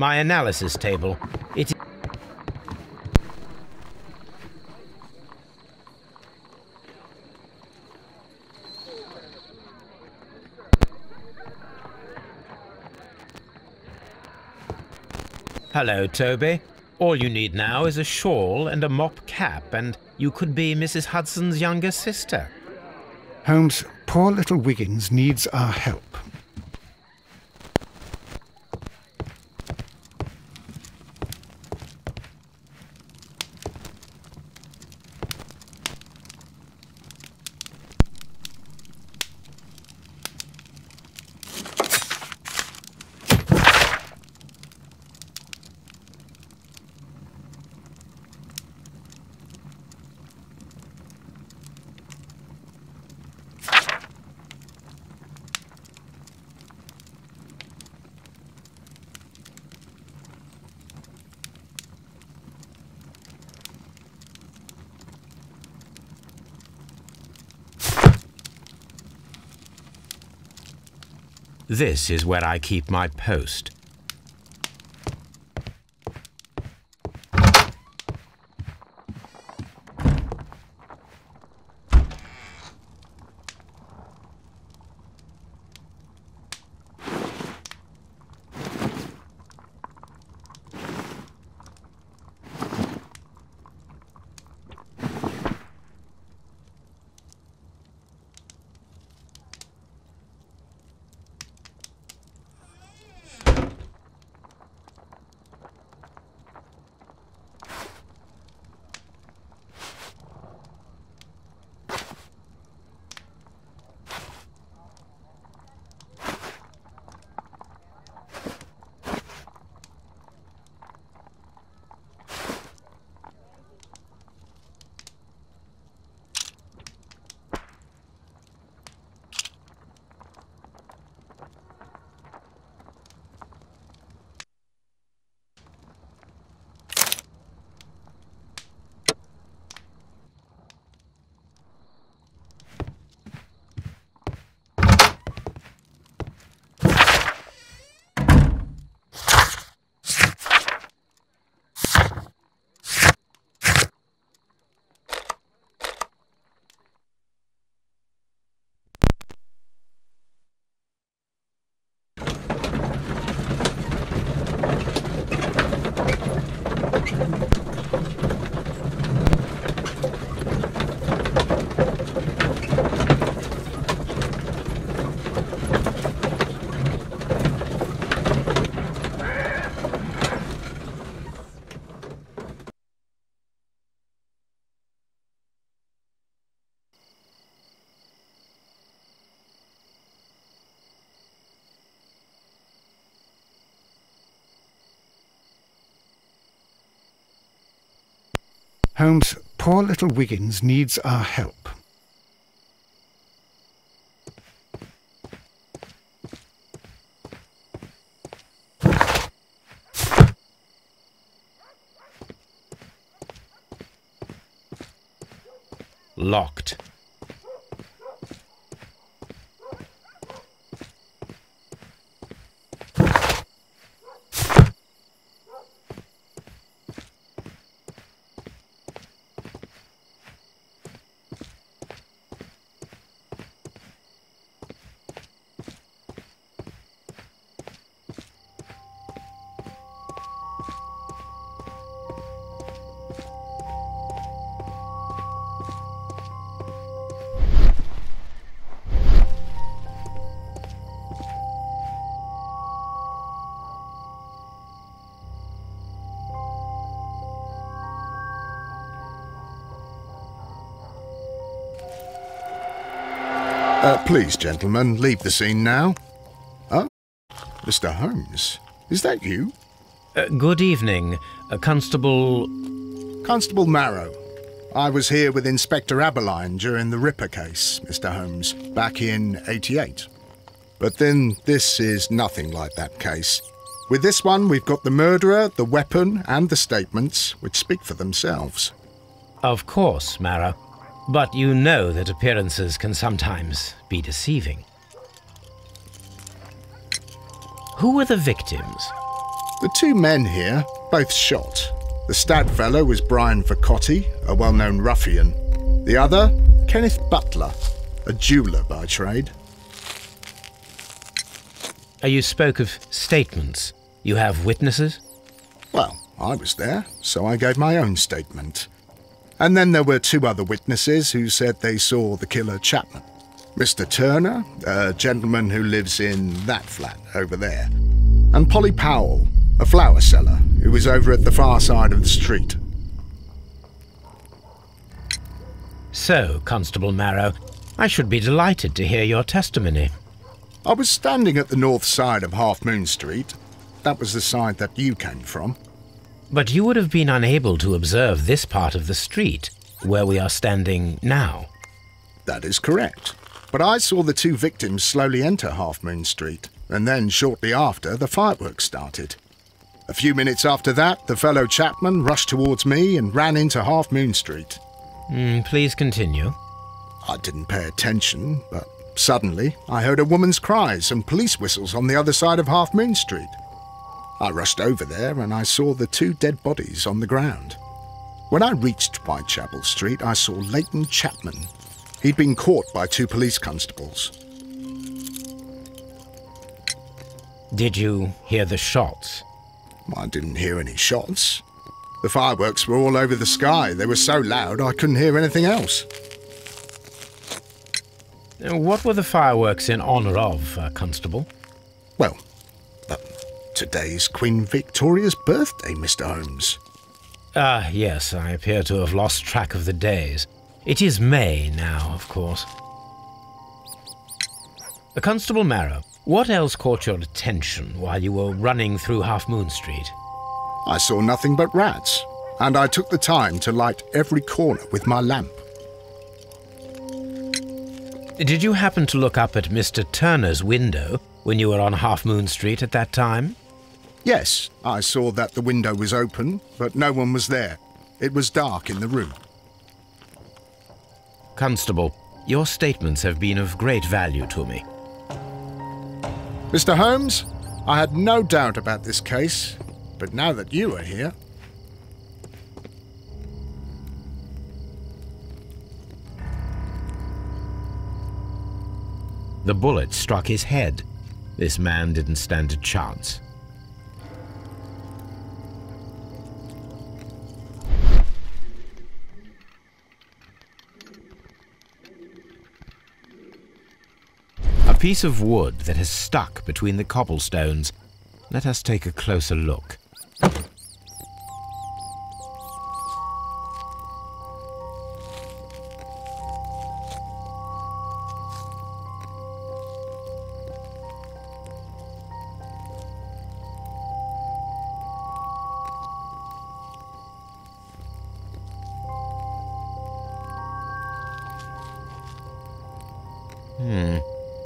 My analysis table. It... Hello, Toby. All you need now is a shawl and a mop cap, and you could be Mrs. Hudson's younger sister. Holmes, poor little Wiggins needs our help. This is where I keep my post. Holmes, poor little Wiggins needs our help. Locked. Please, gentlemen, leave the scene now. Oh, Mr. Holmes, is that you? Good evening, Constable... Constable Marrow. I was here with Inspector Aberline during the Ripper case, Mr. Holmes, back in '88. But then this is nothing like that case. With this one, we've got the murderer, the weapon, and the statements, which speak for themselves. Of course, Marrow. But you know that appearances can sometimes be deceiving. Who were the victims? The two men here, both shot. The stat fellow was Brian Vercotti, a well-known ruffian. The other, Kenneth Butler, a jeweller by trade. You spoke of statements. You have witnesses? Well, I was there, so I gave my own statement. And then there were two other witnesses who said they saw the killer Chapman. Mr. Turner, a gentleman who lives in that flat over there, and Polly Powell, a flower seller who was over at the far side of the street. So, Constable Marrow, I should be delighted to hear your testimony. I was standing at the north side of Half Moon Street. That was the side that you came from. But you would have been unable to observe this part of the street, where we are standing now. That is correct. But I saw the two victims slowly enter Half Moon Street, and then shortly after, the fireworks started. A few minutes after that, the fellow Chapman rushed towards me and ran into Half Moon Street. Please continue. I didn't pay attention, but suddenly I heard a woman's cries and police whistles on the other side of Half Moon Street. I rushed over there and I saw the two dead bodies on the ground. When I reached Whitechapel Street, I saw Leighton Chapman. He'd been caught by two police constables. Did you hear the shots? I didn't hear any shots. The fireworks were all over the sky. They were so loud I couldn't hear anything else. What were the fireworks in honour of, Constable? Well, today's Queen Victoria's birthday, Mr. Holmes. Yes, I appear to have lost track of the days. It is May now, of course. Constable Marrow, what else caught your attention while you were running through Half Moon Street? I saw nothing but rats, and I took the time to light every corner with my lamp. Did you happen to look up at Mr. Turner's window when you were on Half Moon Street at that time? Yes, I saw that the window was open, but no one was there. It was dark in the room. Constable, your statements have been of great value to me. Mr. Holmes, I had no doubt about this case, but now that you are here... The bullet struck his head. This man didn't stand a chance. A piece of wood that has stuck between the cobblestones. Let us take a closer look.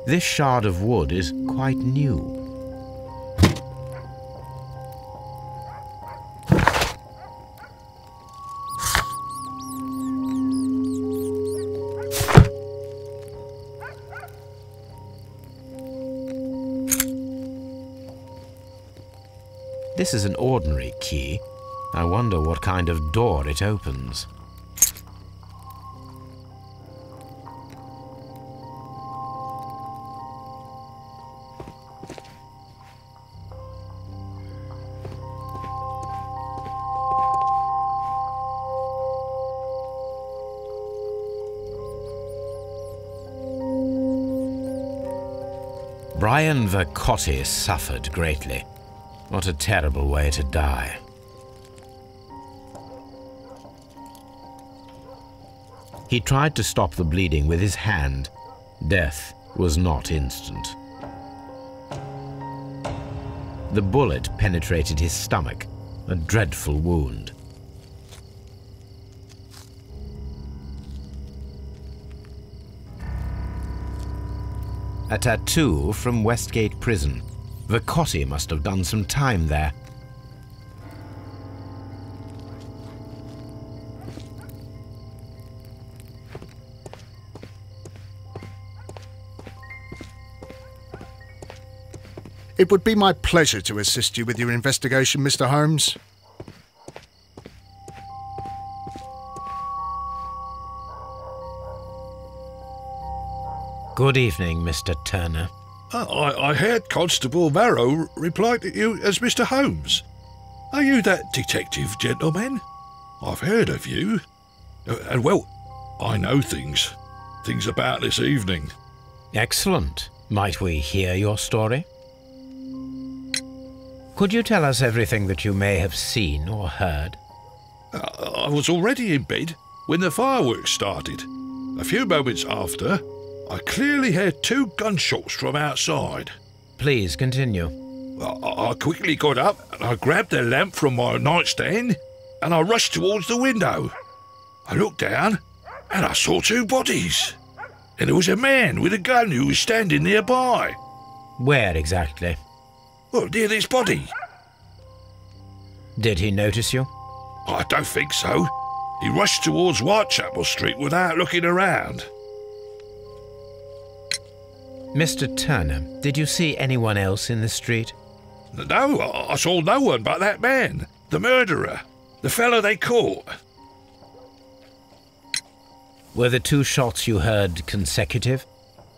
This shard of wood is quite new. This is an ordinary key. I wonder what kind of door it opens. Brian Vercotti suffered greatly. What a terrible way to die. He tried to stop the bleeding with his hand. Death was not instant. The bullet penetrated his stomach, a dreadful wound. A tattoo from Westgate Prison. Vercotti must have done some time there. It would be my pleasure to assist you with your investigation, Mr. Holmes. Good evening, Mr. Turner. I heard Constable Marrow reply to you as Mr. Holmes. Are you that detective gentleman? I've heard of you. And well, I know things about this evening. Excellent. Might we hear your story? Could you tell us everything that you may have seen or heard? I was already in bed when the fireworks started. A few moments after, I clearly heard 2 gunshots from outside. Please continue. I quickly got up and I grabbed the lamp from my nightstand and I rushed towards the window. I looked down and I saw 2 bodies. And there was a man with a gun who was standing nearby. Where exactly? Well, near this body. Did he notice you? I don't think so. He rushed towards Whitechapel Street without looking around. Mr. Turner, did you see anyone else in the street? No, I saw no one but that man, the murderer, the fellow they caught. Were the 2 shots you heard consecutive?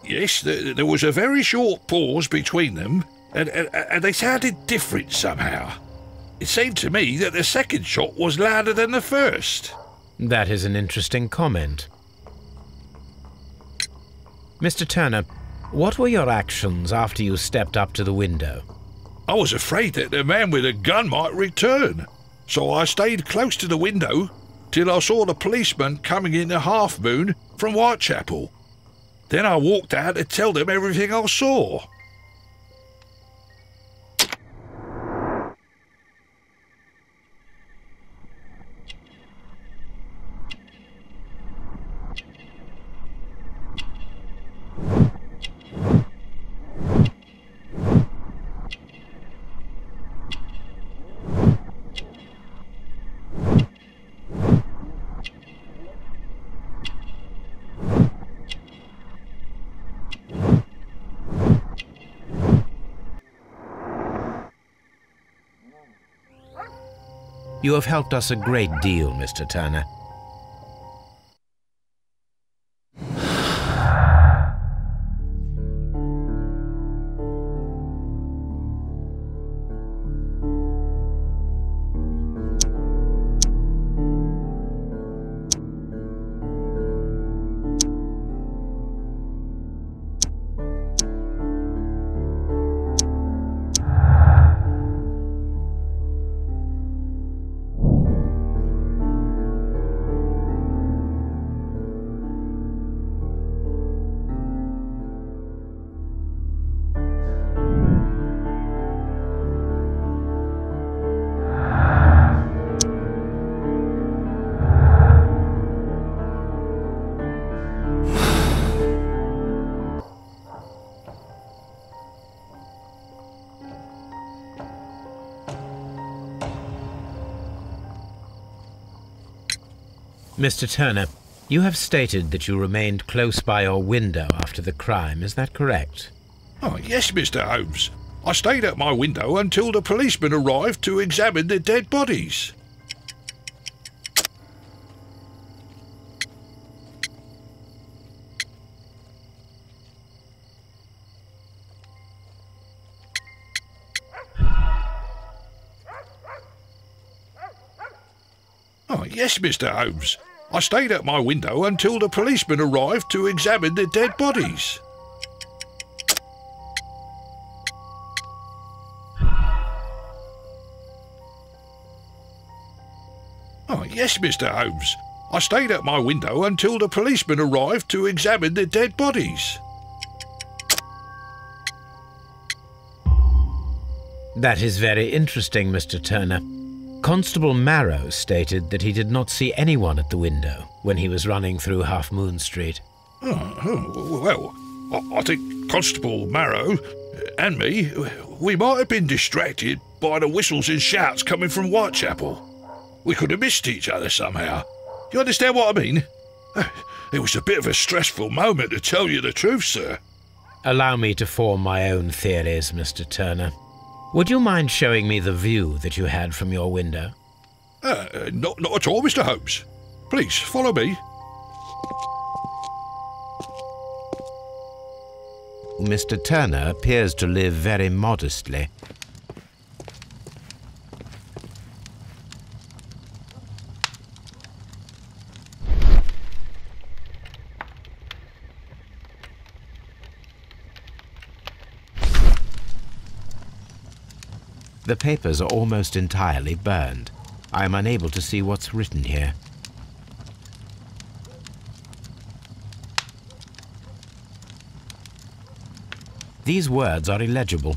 Yes, there was a very short pause between them, and they sounded different somehow. It seemed to me that the second shot was louder than the first. That is an interesting comment. Mr. Turner, what were your actions after you stepped up to the window? I was afraid that the man with a gun might return, so I stayed close to the window till I saw the policeman coming in the half-moon from Whitechapel. Then I walked out to tell them everything I saw. You have helped us a great deal, Mr. Turner. Mr. Turner, you have stated that you remained close by your window after the crime, is that correct? Oh, yes, Mr. Holmes. I stayed at my window until the policeman arrived to examine the dead bodies. Oh, yes, Mr. Holmes. I stayed at my window until the policeman arrived to examine the dead bodies. Oh, yes, Mr. Holmes. I stayed at my window until the policeman arrived to examine the dead bodies. That is very interesting, Mr. Turner. Constable Marrow stated that he did not see anyone at the window when he was running through Half Moon Street. Well, I think Constable Marrow and me, we might have been distracted by the whistles and shouts coming from Whitechapel. We could have missed each other somehow. You understand what I mean? It was a bit of a stressful moment, to tell you the truth, sir. Allow me to form my own theories, Mr. Turner. Would you mind showing me the view that you had from your window? Not at all, Mr. Holmes. Please, follow me. Mr. Turner appears to live very modestly. The papers are almost entirely burned. I am unable to see what's written here. These words are illegible.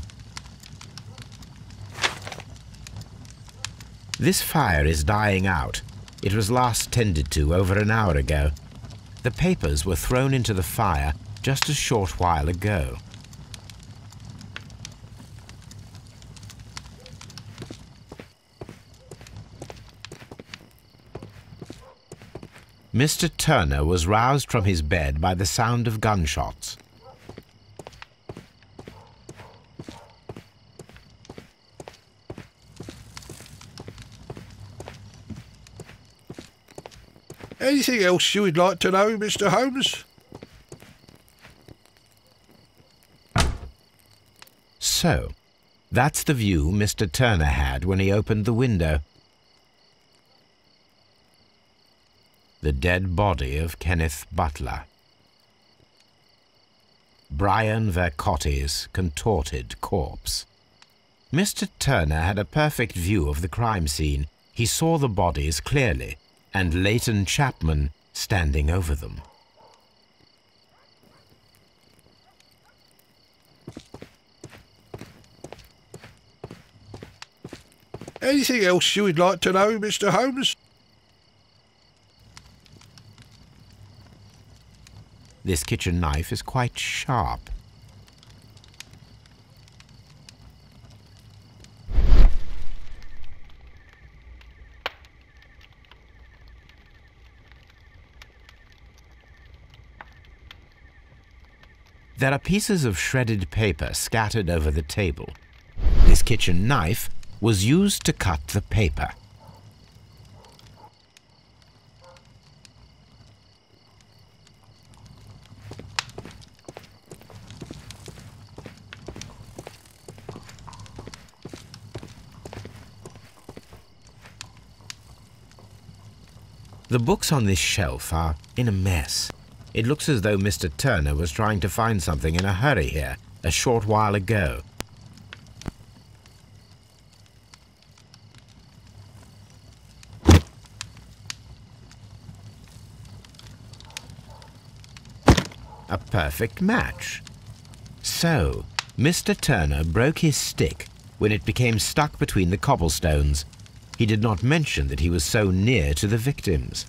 This fire is dying out. It was last tended to over an hour ago. The papers were thrown into the fire just a short while ago. Mr. Turner was roused from his bed by the sound of gunshots. Anything else you would like to know, Mr. Holmes? So, that's the view Mr. Turner had when he opened the window. The dead body of Kenneth Butler. Brian Vercotti's contorted corpse. Mr. Turner had a perfect view of the crime scene. He saw the bodies clearly, and Leighton Chapman standing over them. Anything else you would like to know, Mr. Holmes? This kitchen knife is quite sharp. There are pieces of shredded paper scattered over the table. This kitchen knife was used to cut the paper. The books on this shelf are in a mess. It looks as though Mr. Turner was trying to find something in a hurry here a short while ago. A perfect match. So, Mr. Turner broke his stick when it became stuck between the cobblestones. He did not mention that he was so near to the victims.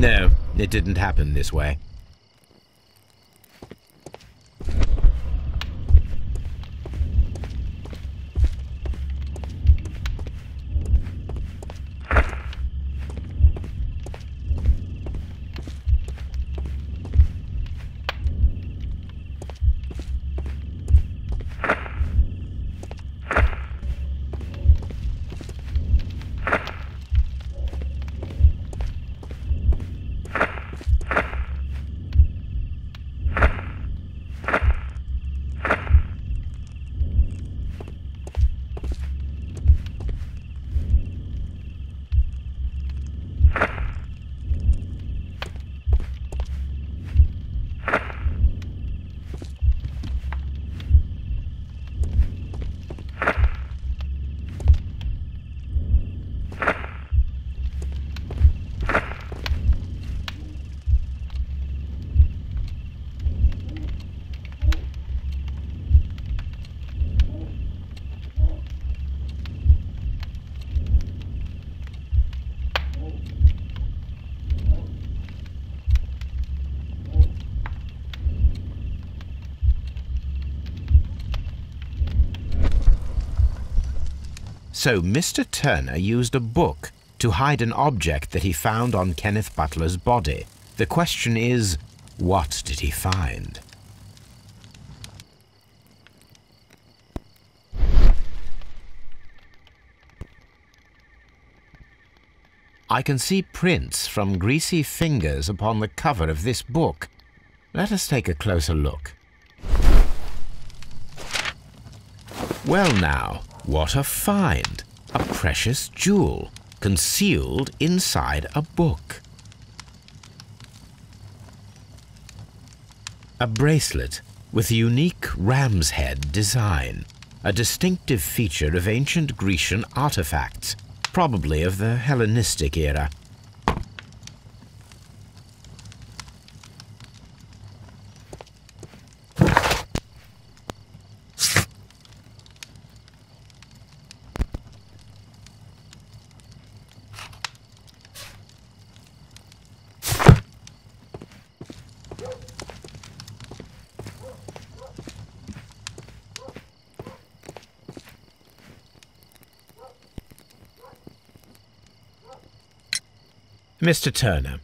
No, it didn't happen this way. So Mr. Turner used a book to hide an object that he found on Kenneth Butler's body. The question is, what did he find? I can see prints from greasy fingers upon the cover of this book. Let us take a closer look. Well now, what a find! A precious jewel concealed inside a book. A bracelet with a unique ram's head design, a distinctive feature of ancient Grecian artifacts, probably of the Hellenistic era. Mr. Turner,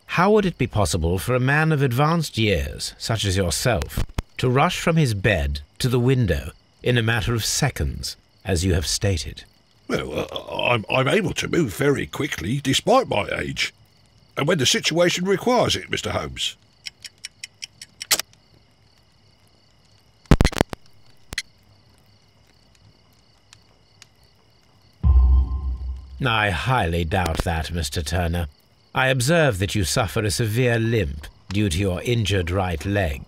how would it be possible for a man of advanced years, such as yourself, to rush from his bed to the window in a matter of seconds, as you have stated? Well, I'm able to move very quickly, despite my age. And when the situation requires it, Mr. Holmes. I highly doubt that, Mr. Turner. I observe that you suffer a severe limp due to your injured right leg.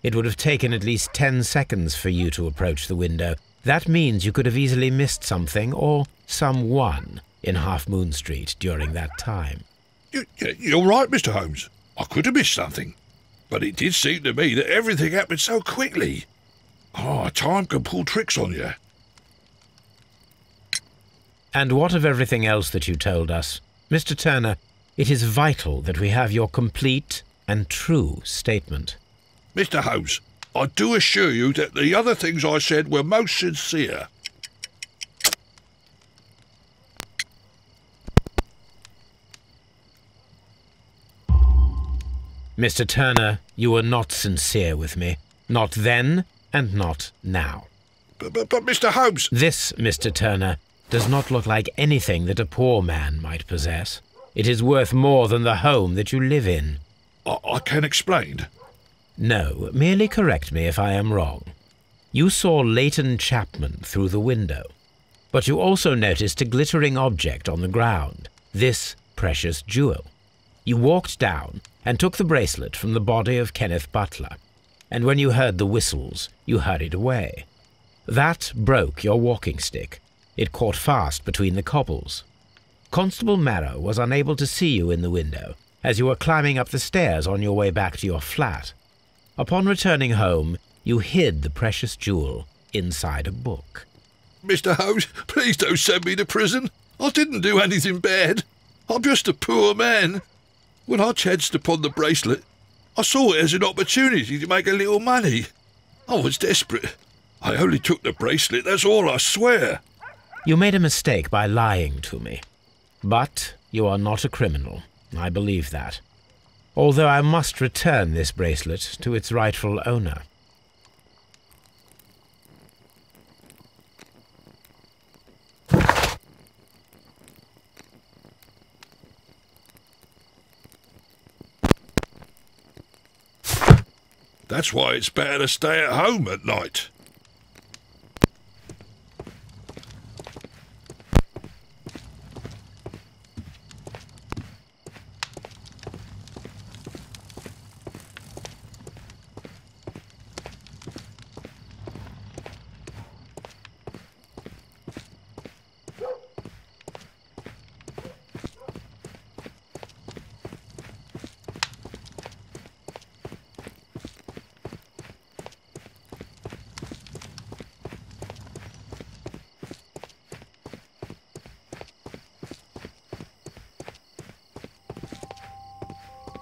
It would have taken at least 10 seconds for you to approach the window. That means you could have easily missed something or someone in Half Moon Street during that time. You're right, Mr. Holmes. I could have missed something. But it did seem to me that everything happened so quickly. Time can pull tricks on you. And what of everything else that you told us? Mr. Turner, it is vital that we have your complete and true statement. Mr. Holmes, I do assure you that the other things I said were most sincere. Mr. Turner, you were not sincere with me. Not then and not now. But Mr. Holmes... This, Mr. Turner, does not look like anything that a poor man might possess. It is worth more than the home that you live in. I can explain. No, merely correct me if I am wrong. You saw Leighton Chapman through the window, but you also noticed a glittering object on the ground, this precious jewel. You walked down and took the bracelet from the body of Kenneth Butler, and when you heard the whistles, you hurried away. That broke your walking stick. It caught fast between the cobbles. Constable Marrow was unable to see you in the window as you were climbing up the stairs on your way back to your flat. Upon returning home, you hid the precious jewel inside a book. Mr. Holmes, please don't send me to prison. I didn't do anything bad. I'm just a poor man. When I chanced upon the bracelet, I saw it as an opportunity to make a little money. I was desperate. I only took the bracelet, that's all, I swear. You made a mistake by lying to me. But you are not a criminal. I believe that. Although I must return this bracelet to its rightful owner. That's why it's better to stay at home at night.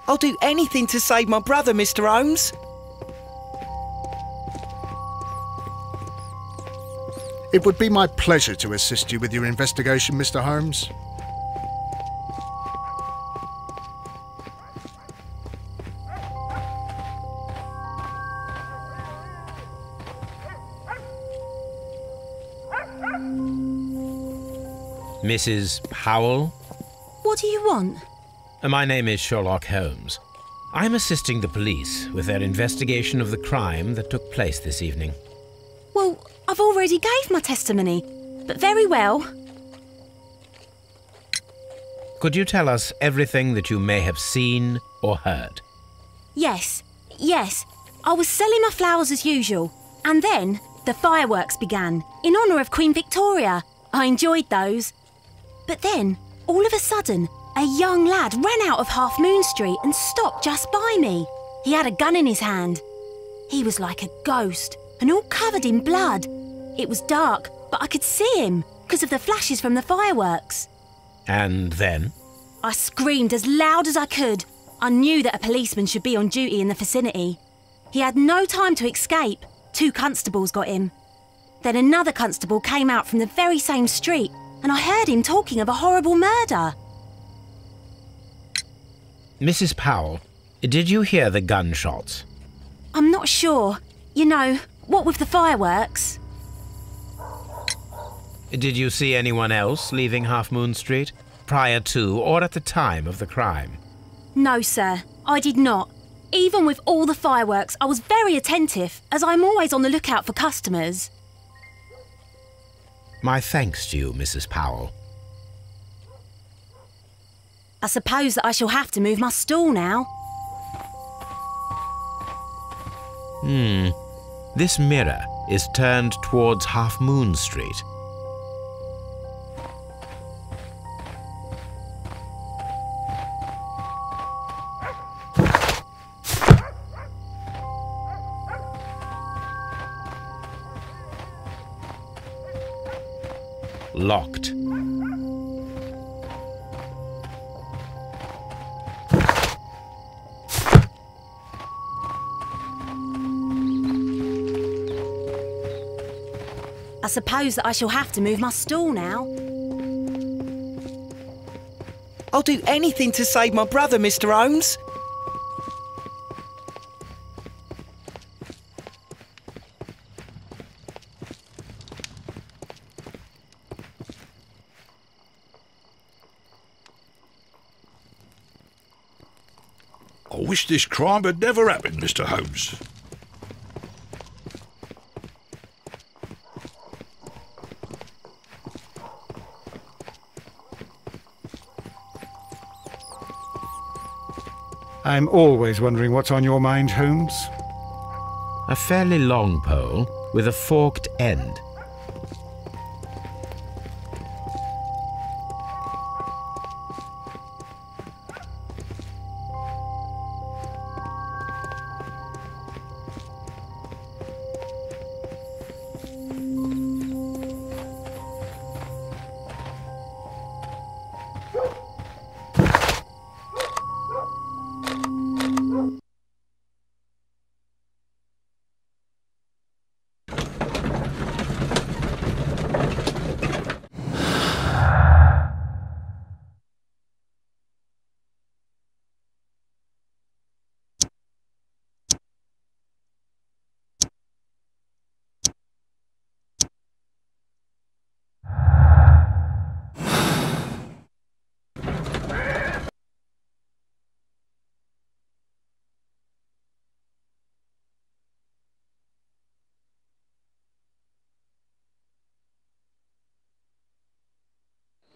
I'll do anything to save my brother, Mr. Holmes. It would be my pleasure to assist you with your investigation, Mr. Holmes. Mrs. Powell? What do you want? My name is Sherlock Holmes. I'm assisting the police with their investigation of the crime that took place this evening. Well, I've already gave my testimony, but very well. Could you tell us everything that you may have seen or heard? Yes. I was selling my flowers as usual, and then the fireworks began, in honour of Queen Victoria. I enjoyed those. But then, all of a sudden, a young lad ran out of Half Moon Street and stopped just by me. He had a gun in his hand. He was like a ghost and all covered in blood. It was dark, but I could see him because of the flashes from the fireworks. And then? I screamed as loud as I could. I knew that a policeman should be on duty in the vicinity. He had no time to escape. 2 constables got him. Then another constable came out from the very same street and I heard him talking of a horrible murder. Mrs. Powell, did you hear the gunshots? I'm not sure. You know, what with the fireworks? Did you see anyone else leaving Half Moon Street prior to or at the time of the crime? No, sir, I did not. Even with all the fireworks, I was very attentive, as I'm always on the lookout for customers. My thanks to you, Mrs. Powell. I suppose that I shall have to move my stall now. This mirror is turned towards Half Moon Street. Locked. I suppose that I shall have to move my stall now. I'll do anything to save my brother, Mr. Holmes. I wish this crime had never happened, Mr. Holmes. I'm always wondering what's on your mind, Holmes. A fairly long pole with a forked end.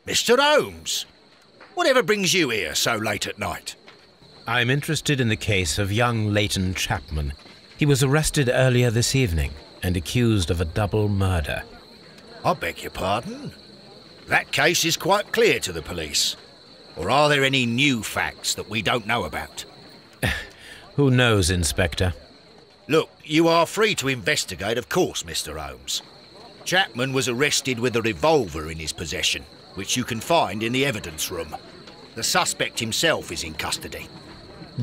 Mr. Holmes! Whatever brings you here so late at night? I'm interested in the case of young Leighton Chapman. He was arrested earlier this evening and accused of a double murder. I beg your pardon? That case is quite clear to the police. Or are there any new facts that we don't know about? Who knows, Inspector? Look, you are free to investigate, of course, Mr. Holmes. Chapman was arrested with a revolver in his possession, which you can find in the evidence room. The suspect himself is in custody.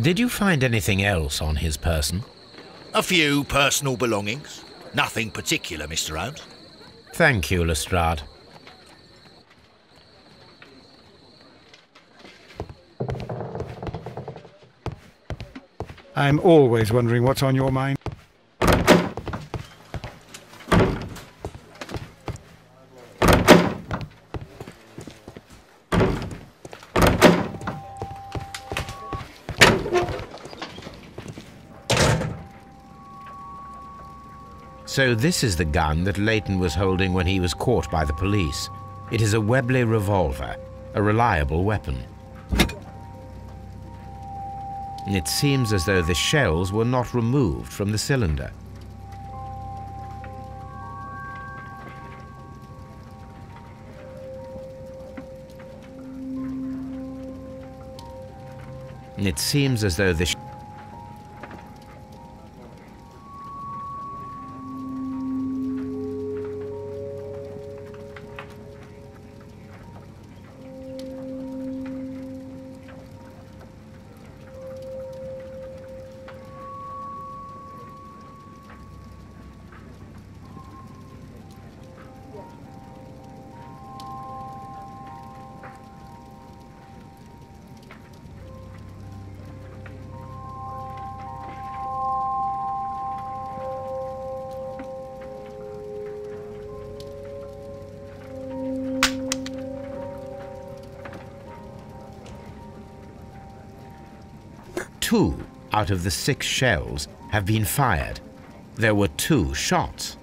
Did you find anything else on his person? A few personal belongings. Nothing particular, Mr. Holmes. Thank you, Lestrade. I'm always wondering what's on your mind. So this is the gun that Leighton was holding when he was caught by the police. It is a Webley revolver, a reliable weapon. It seems as though the shells were not removed from the cylinder. It seems as though the Two out of the 6 shells have been fired. There were 2 shots.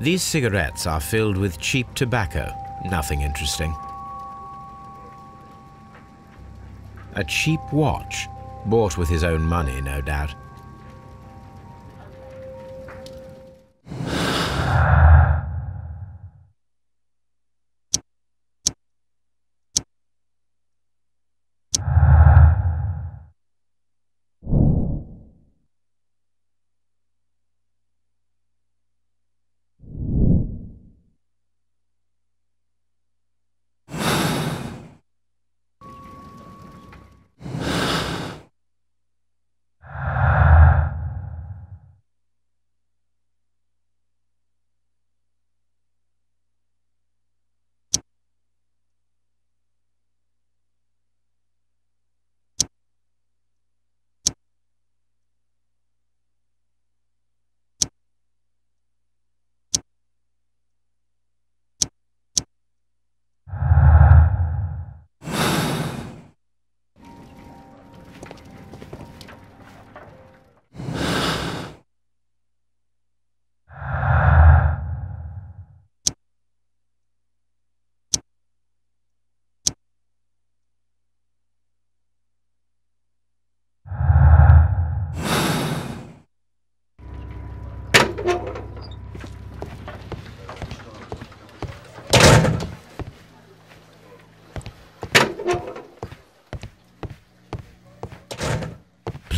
These cigarettes are filled with cheap tobacco, nothing interesting. A cheap watch, bought with his own money, no doubt.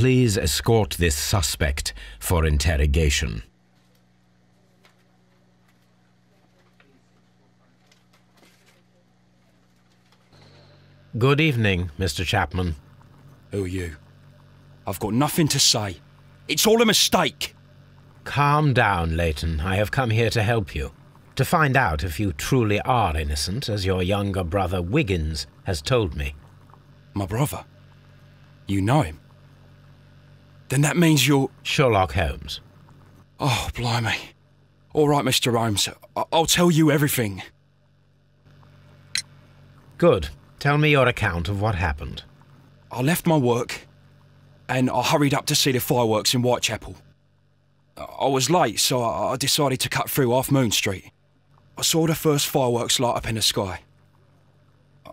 please escort this suspect for interrogation? Good evening, Mr. Chapman. Who are you? I've got nothing to say. It's all a mistake. Calm down, Leighton. I have come here to help you. To find out if you truly are innocent, as your younger brother Wiggins has told me. My brother? You know him? Then that means you're... Sherlock Holmes. Oh, blimey. All right, Mr. Holmes. I'll tell you everything. Good. Tell me your account of what happened. I left my work and I hurried up to see the fireworks in Whitechapel. I was late, so I decided to cut through Half Moon Street. I saw the first fireworks light up in the sky.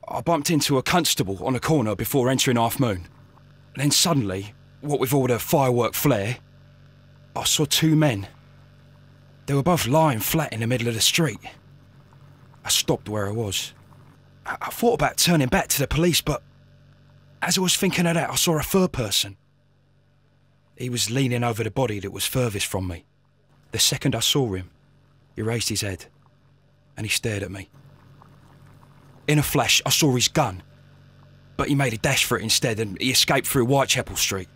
I bumped into a constable on a corner before entering Half Moon. Then suddenly, what with all the firework flare, I saw two men. They were both lying flat in the middle of the street. I stopped where I was. I thought about turning back to the police, but as I was thinking of that, I saw a third person. He was leaning over the body that was furthest from me. The second I saw him, he raised his head and he stared at me. In a flash, I saw his gun, but he made a dash for it instead and he escaped through Whitechapel Street.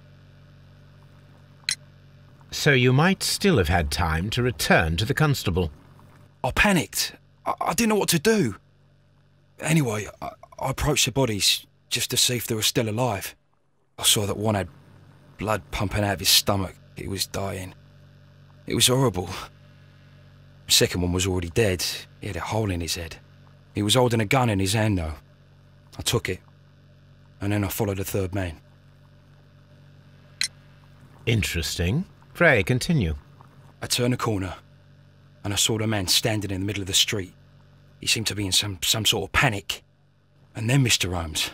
So you might still have had time to return to the constable. I panicked. I didn't know what to do. Anyway, I approached the bodies just to see if they were still alive. I saw that one had blood pumping out of his stomach. He was dying. It was horrible. The second one was already dead. He had a hole in his head. He was holding a gun in his hand though. I took it, and then I followed the third man. Interesting. Pray, continue. I turned a corner, and I saw the man standing in the middle of the street. He seemed to be in some sort of panic. And then, Mr. Holmes,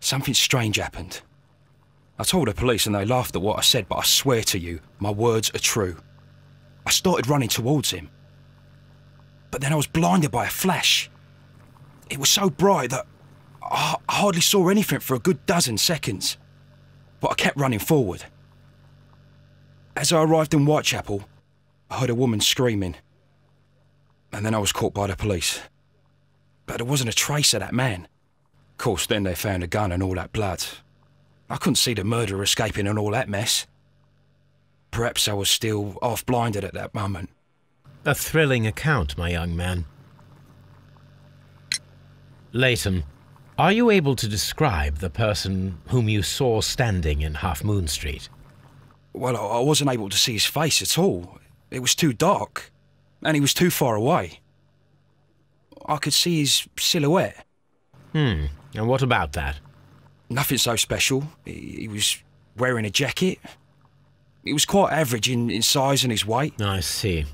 something strange happened. I told the police and they laughed at what I said, but I swear to you, my words are true. I started running towards him. But then I was blinded by a flash. It was so bright that I hardly saw anything for a good dozen seconds. But I kept running forward. As I arrived in Whitechapel, I heard a woman screaming. And then I was caught by the police. But there wasn't a trace of that man. Of course, then they found a gun and all that blood. I couldn't see the murderer escaping and all that mess. Perhaps I was still half-blinded at that moment. A thrilling account, my young man. Leighton, are you able to describe the person whom you saw standing in Half Moon Street? Well, I wasn't able to see his face at all. It was too dark, and he was too far away. I could see his silhouette. And what about that? Nothing so special. He was wearing a jacket. He was quite average in size and his weight. I see.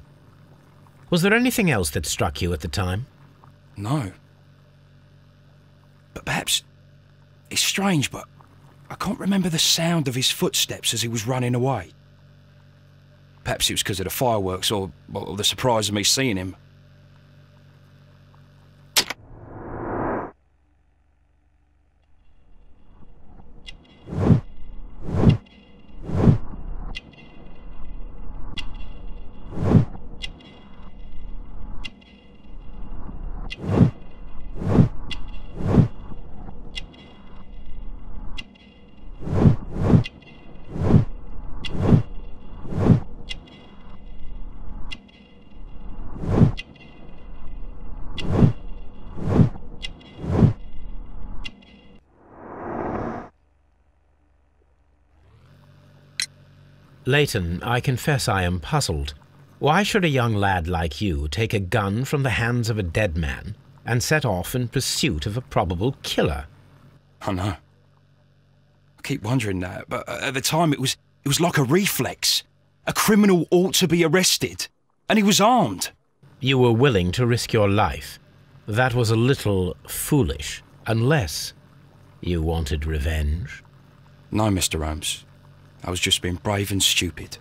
Was there anything else that struck you at the time? No. But perhaps... It's strange, but I can't remember the sound of his footsteps as he was running away. Perhaps it was because of the fireworks or the surprise of me seeing him. Leighton, I confess I am puzzled. Why should a young lad like you take a gun from the hands of a dead man and set off in pursuit of a probable killer? I know. I keep wondering that, but at the time it was like a reflex. A criminal ought to be arrested, and he was armed. You were willing to risk your life. That was a little foolish, unless you wanted revenge. No, Mr. Holmes. I was just being brave and stupid.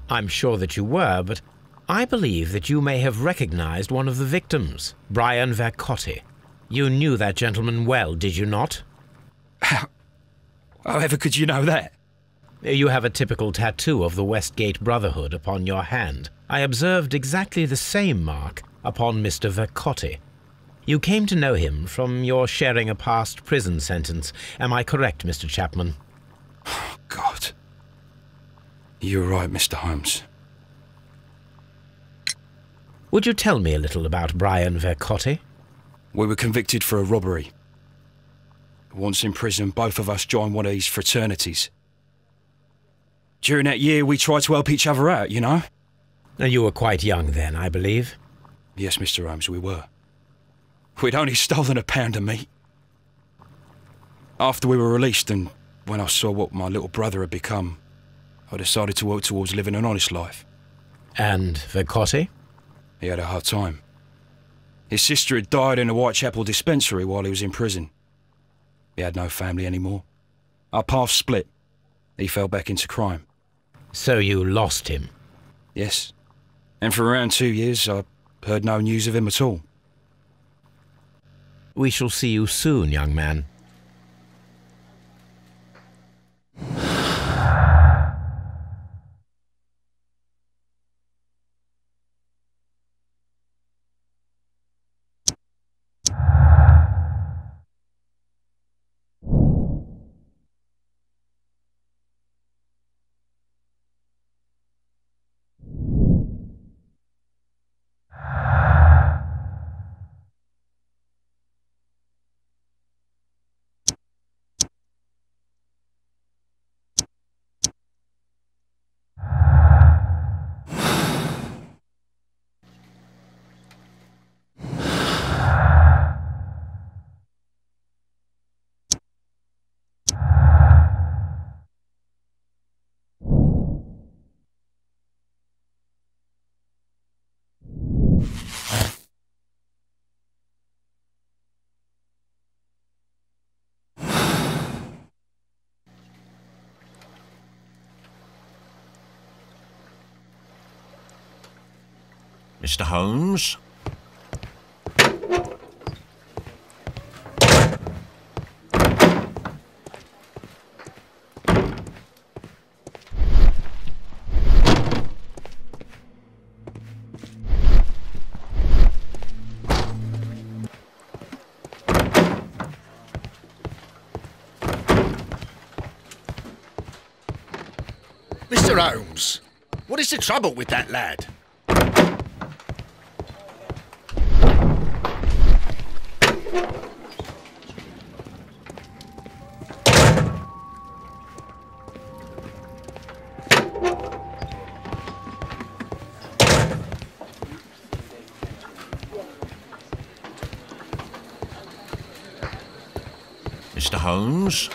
I'm sure that you were, but I believe that you may have recognized one of the victims, Brian Vercotti. You knew that gentleman well, did you not? However could you know that? You have a typical tattoo of the Westgate Brotherhood upon your hand. I observed exactly the same mark upon Mr. Vercotti. You came to know him from your sharing a past prison sentence. Am I correct, Mr. Chapman? Oh, God. You're right, Mr. Holmes. Would you tell me a little about Brian Vercotti? We were convicted for a robbery. Once in prison, both of us joined one of these fraternities. During that year, we tried to help each other out, you know? You were quite young then, I believe. Yes, Mr. Holmes, we were. We'd only stolen a pound of meat. After we were released, and when I saw what my little brother had become, I decided to work towards living an honest life. And Vercotti? He had a hard time. His sister had died in a Whitechapel dispensary while he was in prison. He had no family anymore. Our paths split. He fell back into crime. So you lost him? Yes. And for around 2 years, I heard no news of him at all. We shall see you soon, young man. Mr. Holmes? Mr. Holmes, what is the trouble with that lad? Mr. Holmes?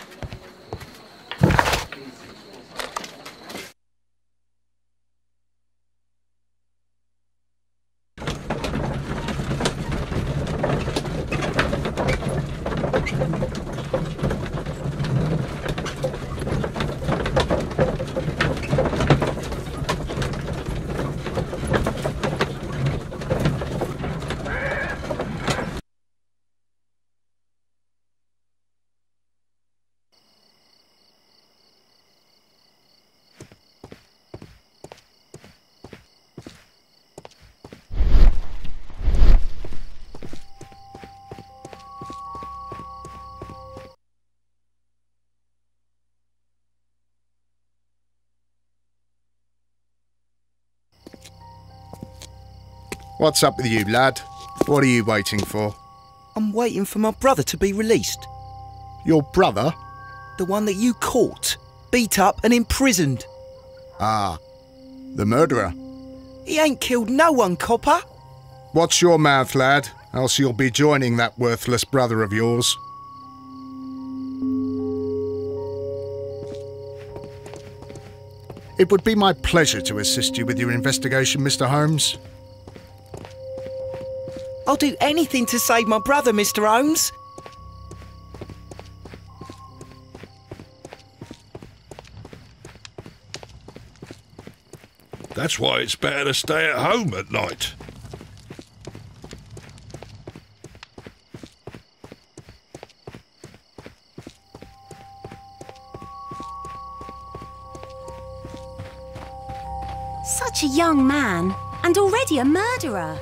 What's up with you, lad? What are you waiting for? I'm waiting for my brother to be released. Your brother? The one that you caught, beat up and imprisoned. Ah, the murderer. He ain't killed no one, copper. Watch your mouth, lad, else you'll be joining that worthless brother of yours. It would be my pleasure to assist you with your investigation, Mr. Holmes. I'll do anything to save my brother, Mr. Holmes. That's why it's better to stay at home at night. Such a young man, and already a murderer.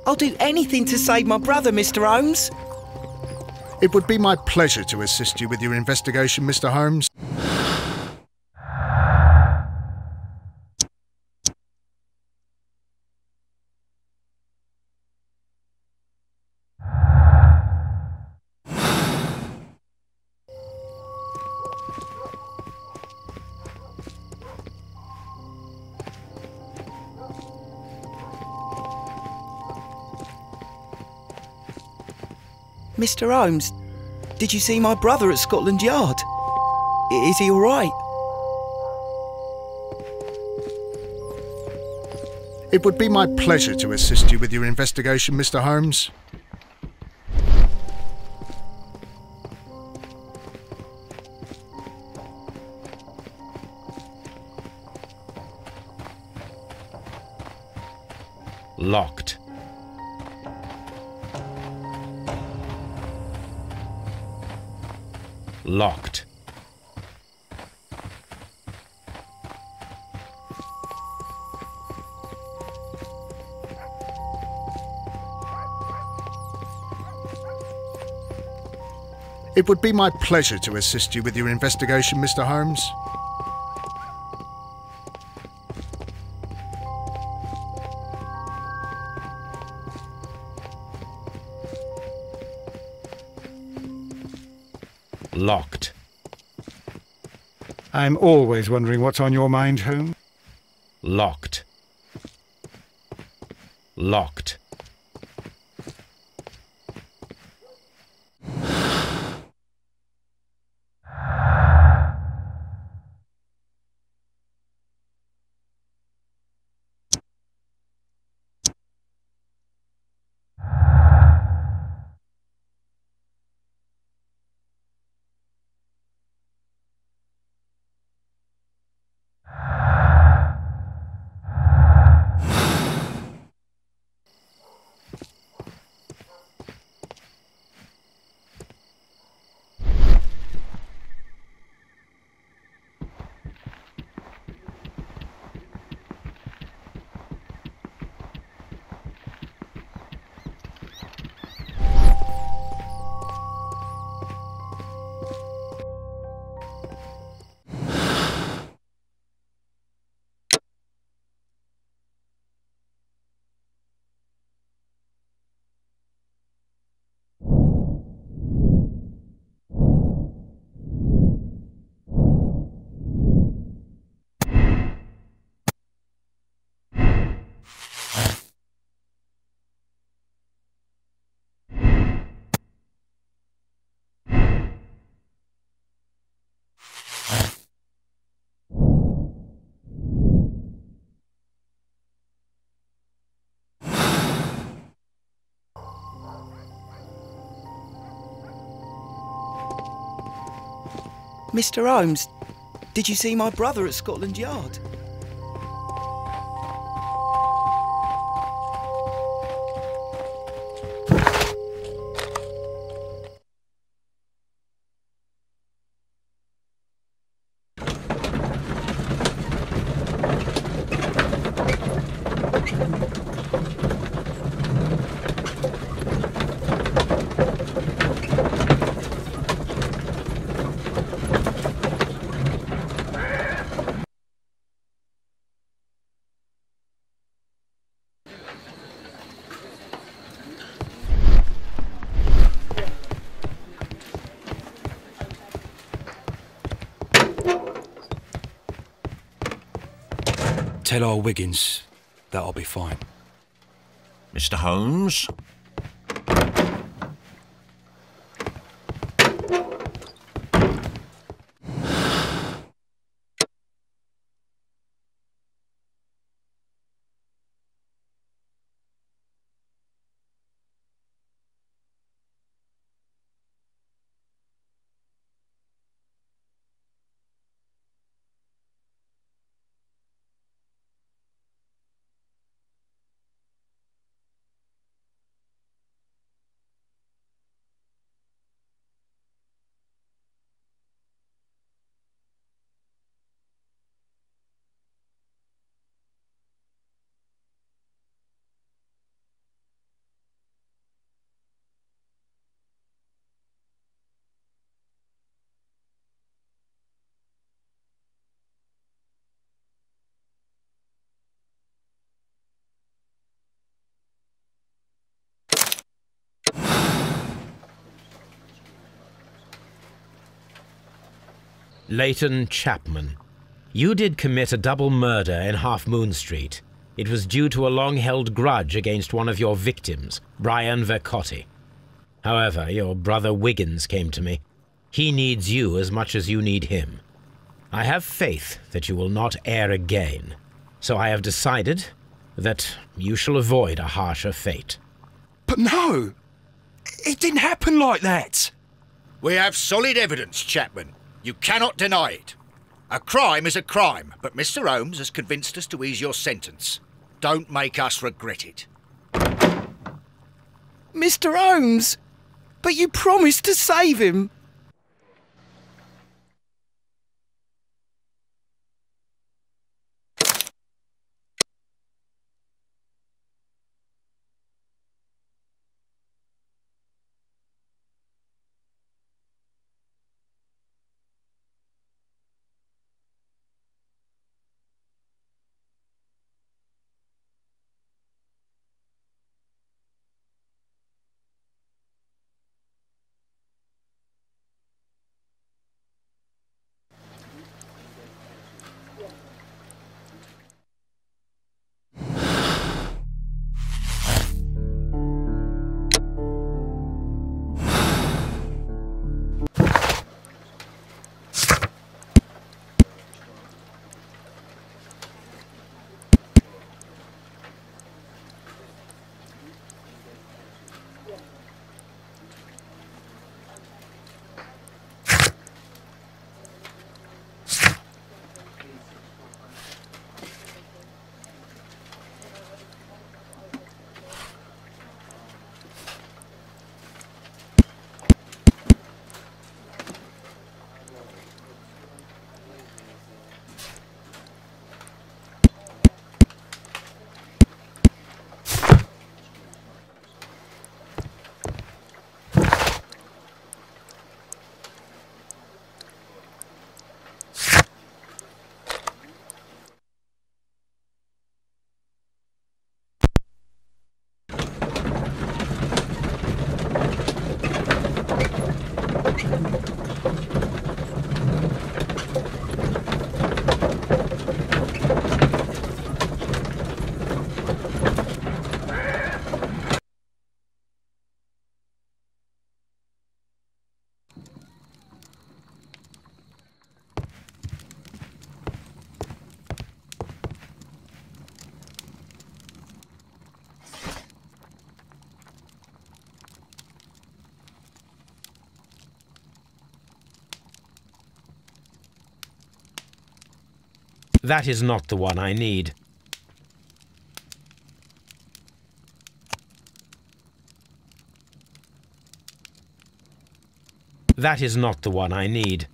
I'll do anything to save my brother, Mr. Holmes. It would be my pleasure to assist you with your investigation, Mr. Holmes. Mr. Holmes, did you see my brother at Scotland Yard? Is he all right? It would be my pleasure to assist you with your investigation, Mr. Holmes. Locked. Locked. It would be my pleasure to assist you with your investigation, Mr. Holmes. Locked. I'm always wondering what's on your mind, Holmes. Locked. Locked. Mr. Holmes, did you see my brother at Scotland Yard? Tell old Wiggins that I'll be fine. Mr. Holmes? Leighton Chapman, you did commit a double murder in Half Moon Street. It was due to a long-held grudge against one of your victims, Brian Vercotti. However, your brother Wiggins came to me. He needs you as much as you need him. I have faith that you will not err again, so I have decided that you shall avoid a harsher fate. But no! It didn't happen like that! We have solid evidence, Chapman. You cannot deny it. A crime is a crime, but Mr. Holmes has convinced us to ease your sentence. Don't make us regret it. Mr. Holmes! But you promised to save him! That is not the one I need. That is not the one I need.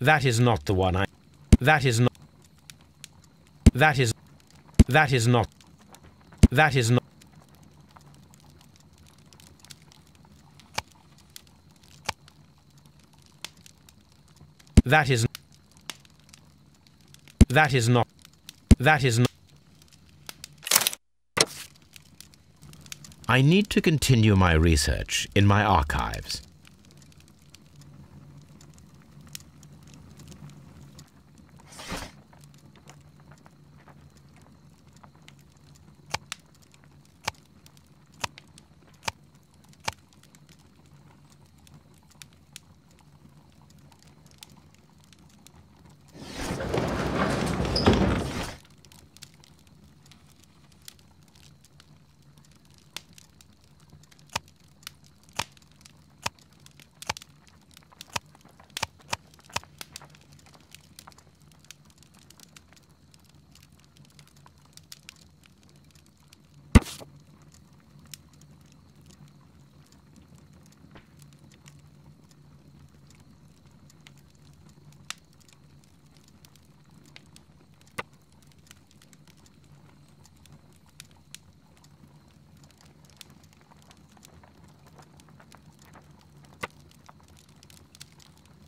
That is not the one I... That is not... That is... That is not... That is not... That is... That is not... That is not... I need to continue my research in my archives.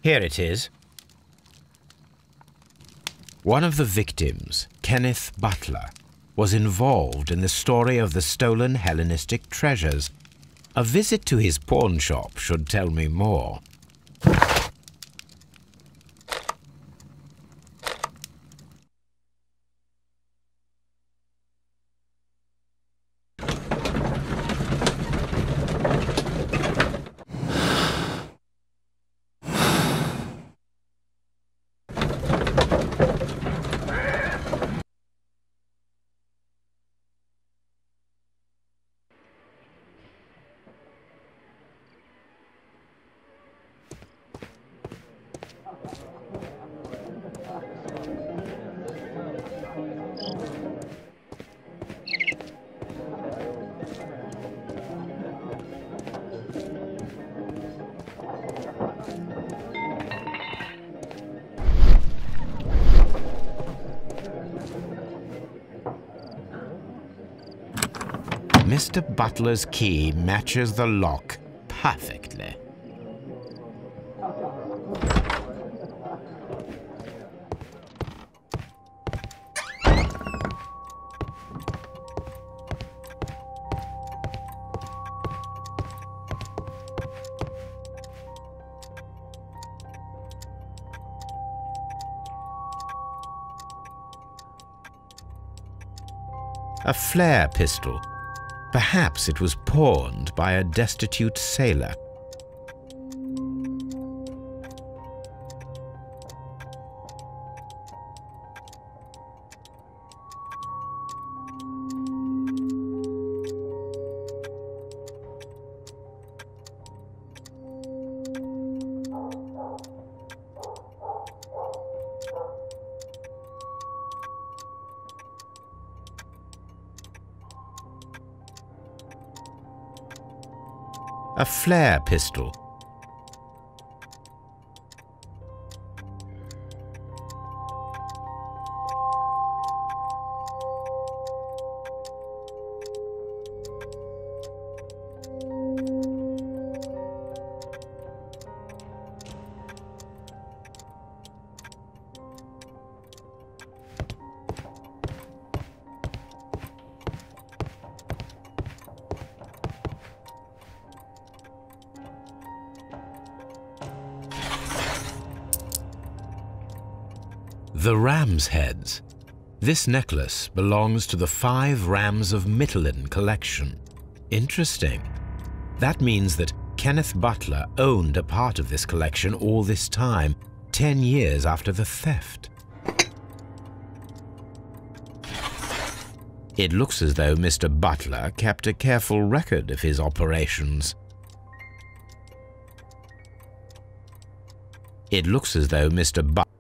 Here it is. One of the victims, Kenneth Butler, was involved in the story of the stolen Hellenistic treasures. A visit to his pawn shop should tell me more. Mr. Butler's key matches the lock perfectly. A flare pistol. Perhaps it was pawned by a destitute sailor. A flare pistol. The ram's heads. This necklace belongs to the 5 Rams of Mittelin collection. Interesting. That means that Kenneth Butler owned a part of this collection all this time, 10 years after the theft. It looks as though Mr. Butler kept a careful record of his operations. It looks as though Mr. Butler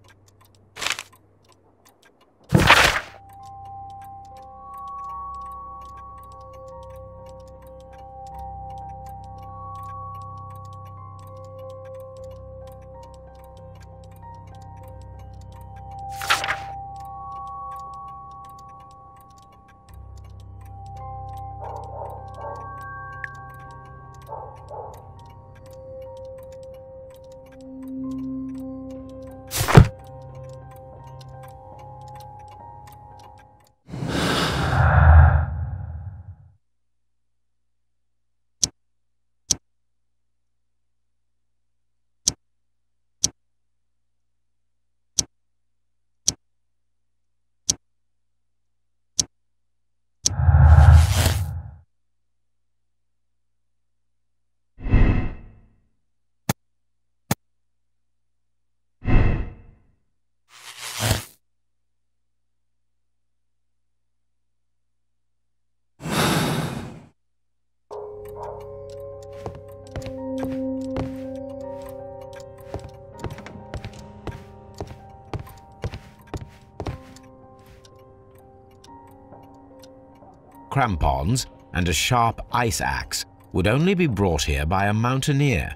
crampons and a sharp ice axe would only be brought here by a mountaineer.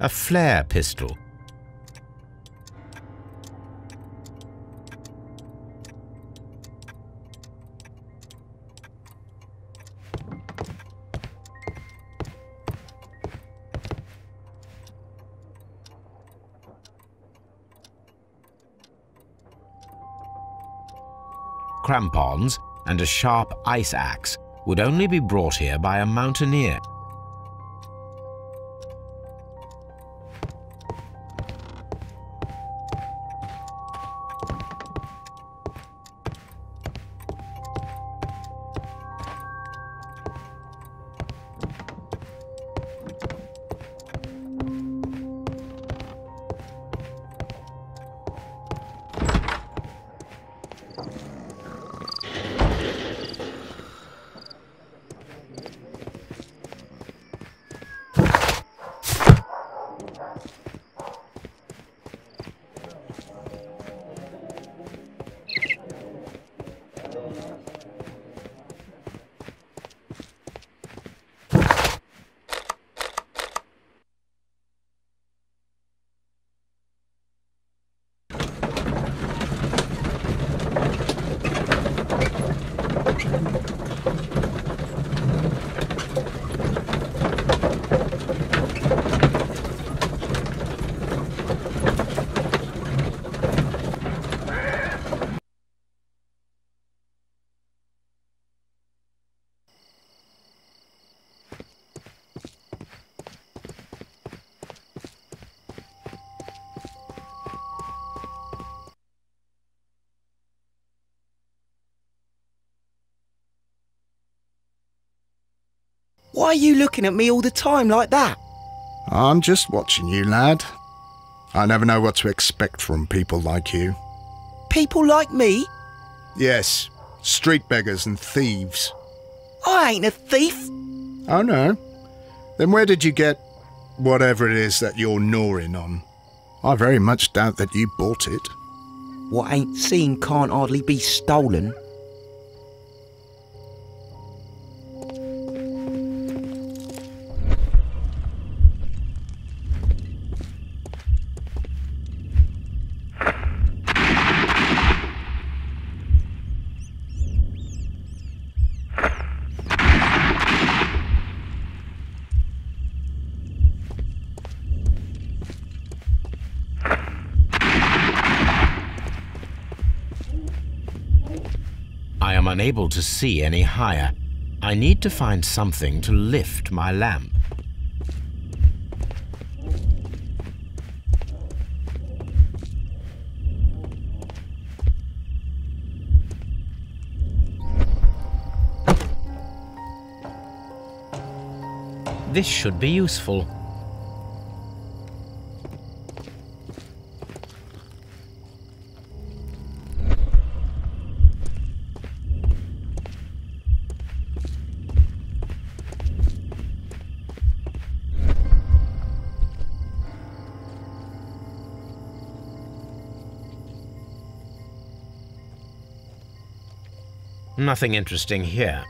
a flare pistol. Crampons and a sharp ice axe would only be brought here by a mountaineer. Why are you looking at me all the time like that? I'm just watching you, lad. I never know what to expect from people like you. People like me? Yes, street beggars and thieves. I ain't a thief. Oh no? Then where did you get whatever it is that you're gnawing on? I very much doubt that you bought it. What ain't seen can't hardly be stolen. I am unable to see any higher. I need to find something to lift my lamp. This should be useful. Nothing interesting here.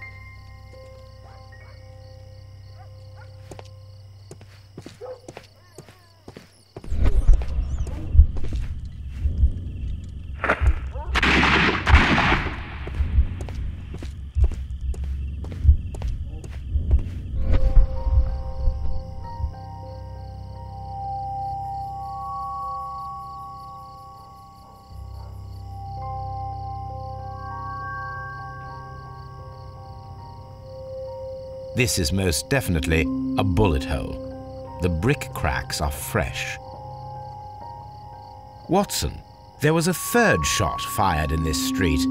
This is most definitely a bullet hole. The brick cracks are fresh. Watson, there was a third shot fired in this street.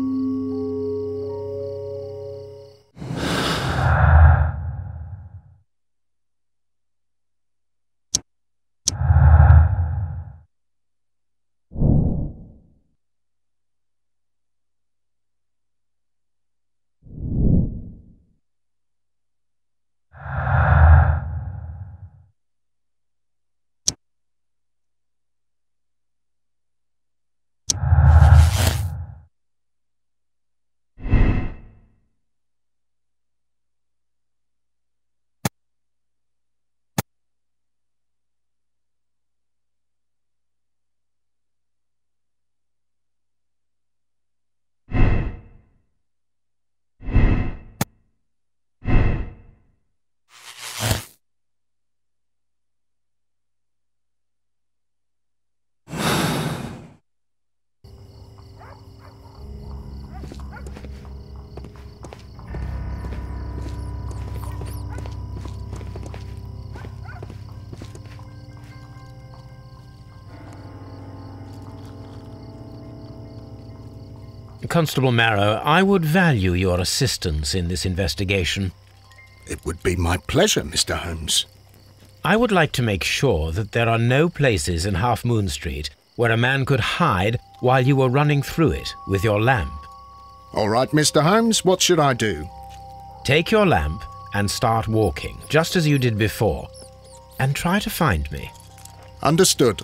Constable Marrow, I would value your assistance in this investigation. It would be my pleasure, Mr. Holmes. I would like to make sure that there are no places in Half Moon Street where a man could hide while you were running through it with your lamp. All right, Mr. Holmes, what should I do? Take your lamp and start walking, just as you did before, and try to find me. Understood.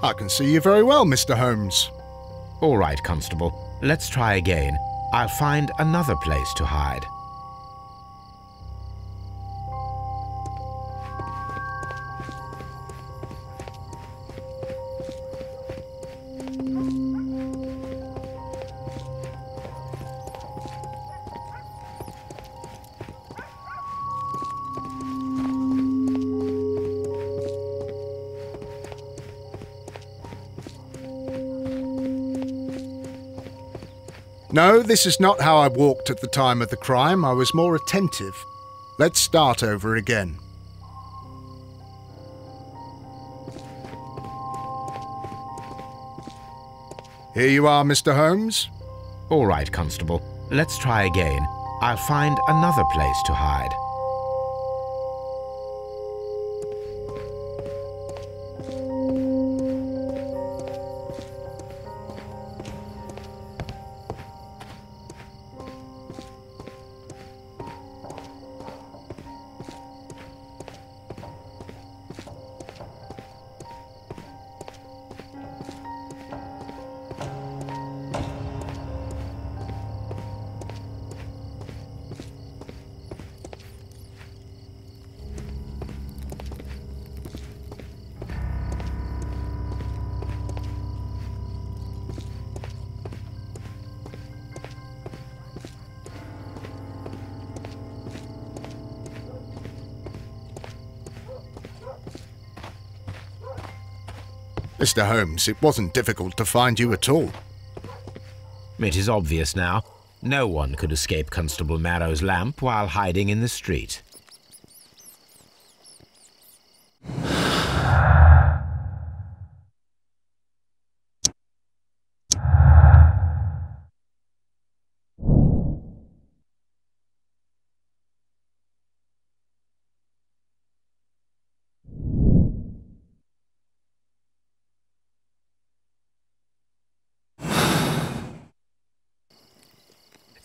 I can see you very well, Mr. Holmes. All right, Constable. Let's try again. I'll find another place to hide. No, this is not how I walked at the time of the crime. I was more attentive. Let's start over again. Here you are, Mr. Holmes. All right, Constable. Let's try again. I'll find another place to hide. Mr. Holmes, it wasn't difficult to find you at all. It is obvious now. No one could escape Constable Marrow's lamp while hiding in the street.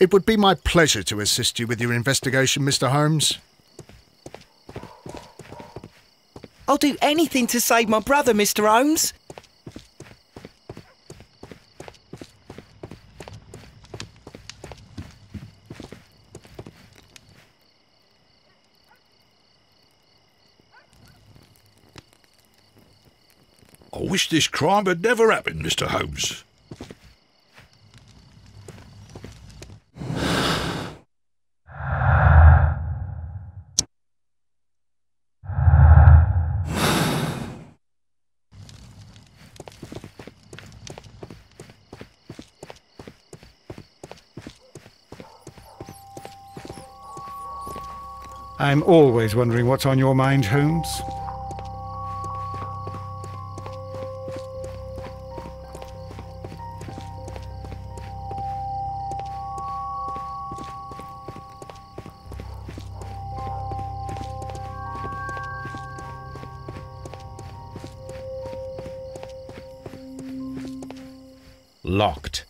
It would be my pleasure to assist you with your investigation, Mr. Holmes. I'll do anything to save my brother, Mr. Holmes. I wish this crime had never happened, Mr. Holmes. I'm always wondering what's on your mind, Holmes. Locked.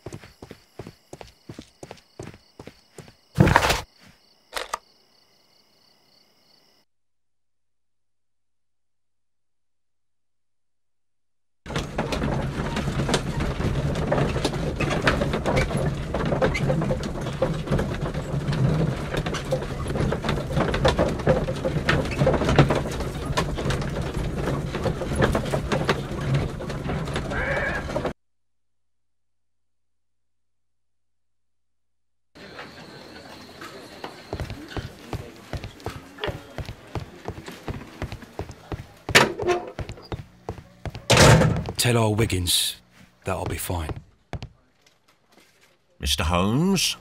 Tell old Wiggins that I'll be fine. Mr. Holmes?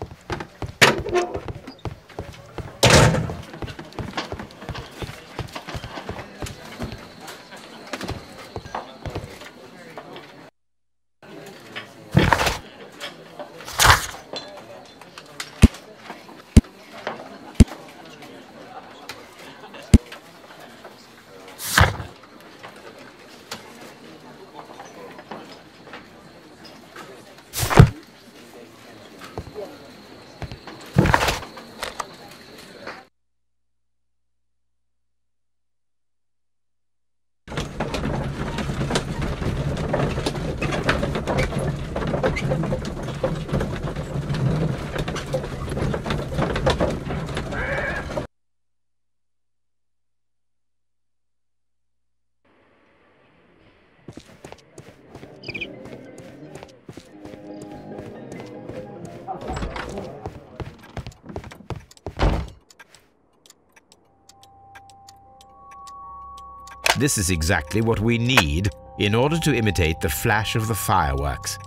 This is exactly what we need in order to imitate the flash of the fireworks.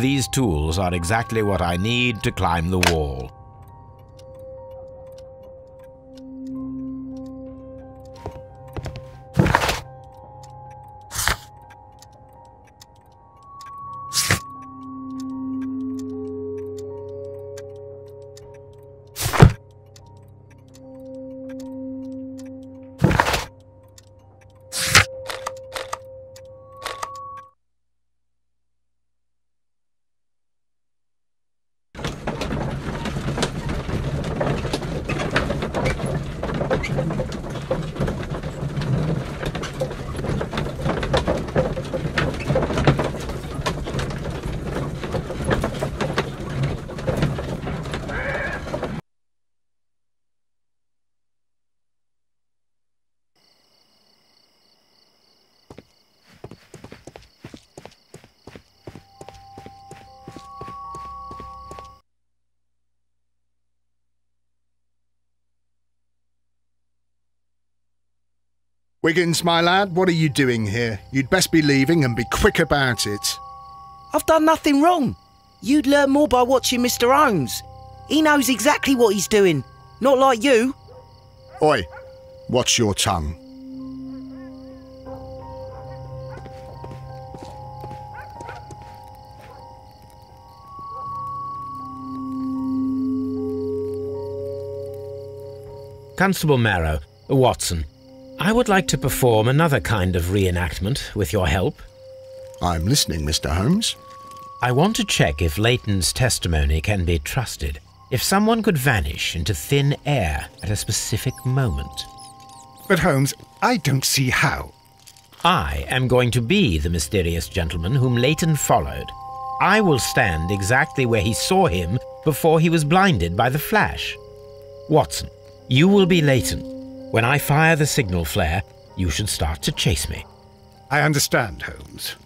These tools are exactly what I need to climb the wall. Wiggins, my lad, what are you doing here? You'd best be leaving and be quick about it. I've done nothing wrong. You'd learn more by watching Mr. Holmes. He knows exactly what he's doing, not like you. Oi, watch your tongue. Constable Marrow, Watson, I would like to perform another kind of reenactment with your help. I'm listening, Mr. Holmes. I want to check if Leighton's testimony can be trusted. If someone could vanish into thin air at a specific moment. But Holmes, I don't see how. I am going to be the mysterious gentleman whom Leighton followed. I will stand exactly where he saw him before he was blinded by the flash. Watson, you will be Leighton. When I fire the signal flare, you should start to chase me. I understand, Holmes.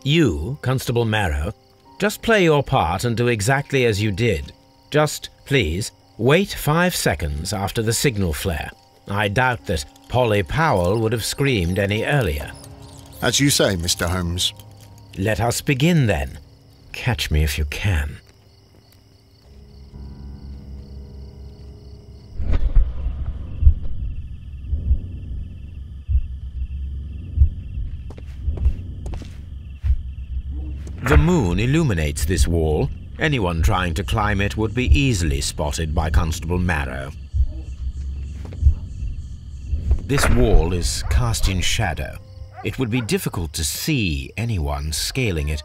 You, Constable Marrow, just play your part and do exactly as you did. Just, please, wait 5 seconds after the signal flare. I doubt that Polly Powell would have screamed any earlier. As you say, Mr. Holmes. Let us begin then. Catch me if you can. The moon illuminates this wall. Anyone trying to climb it would be easily spotted by Constable Marrow. This wall is cast in shadow. It would be difficult to see anyone scaling it.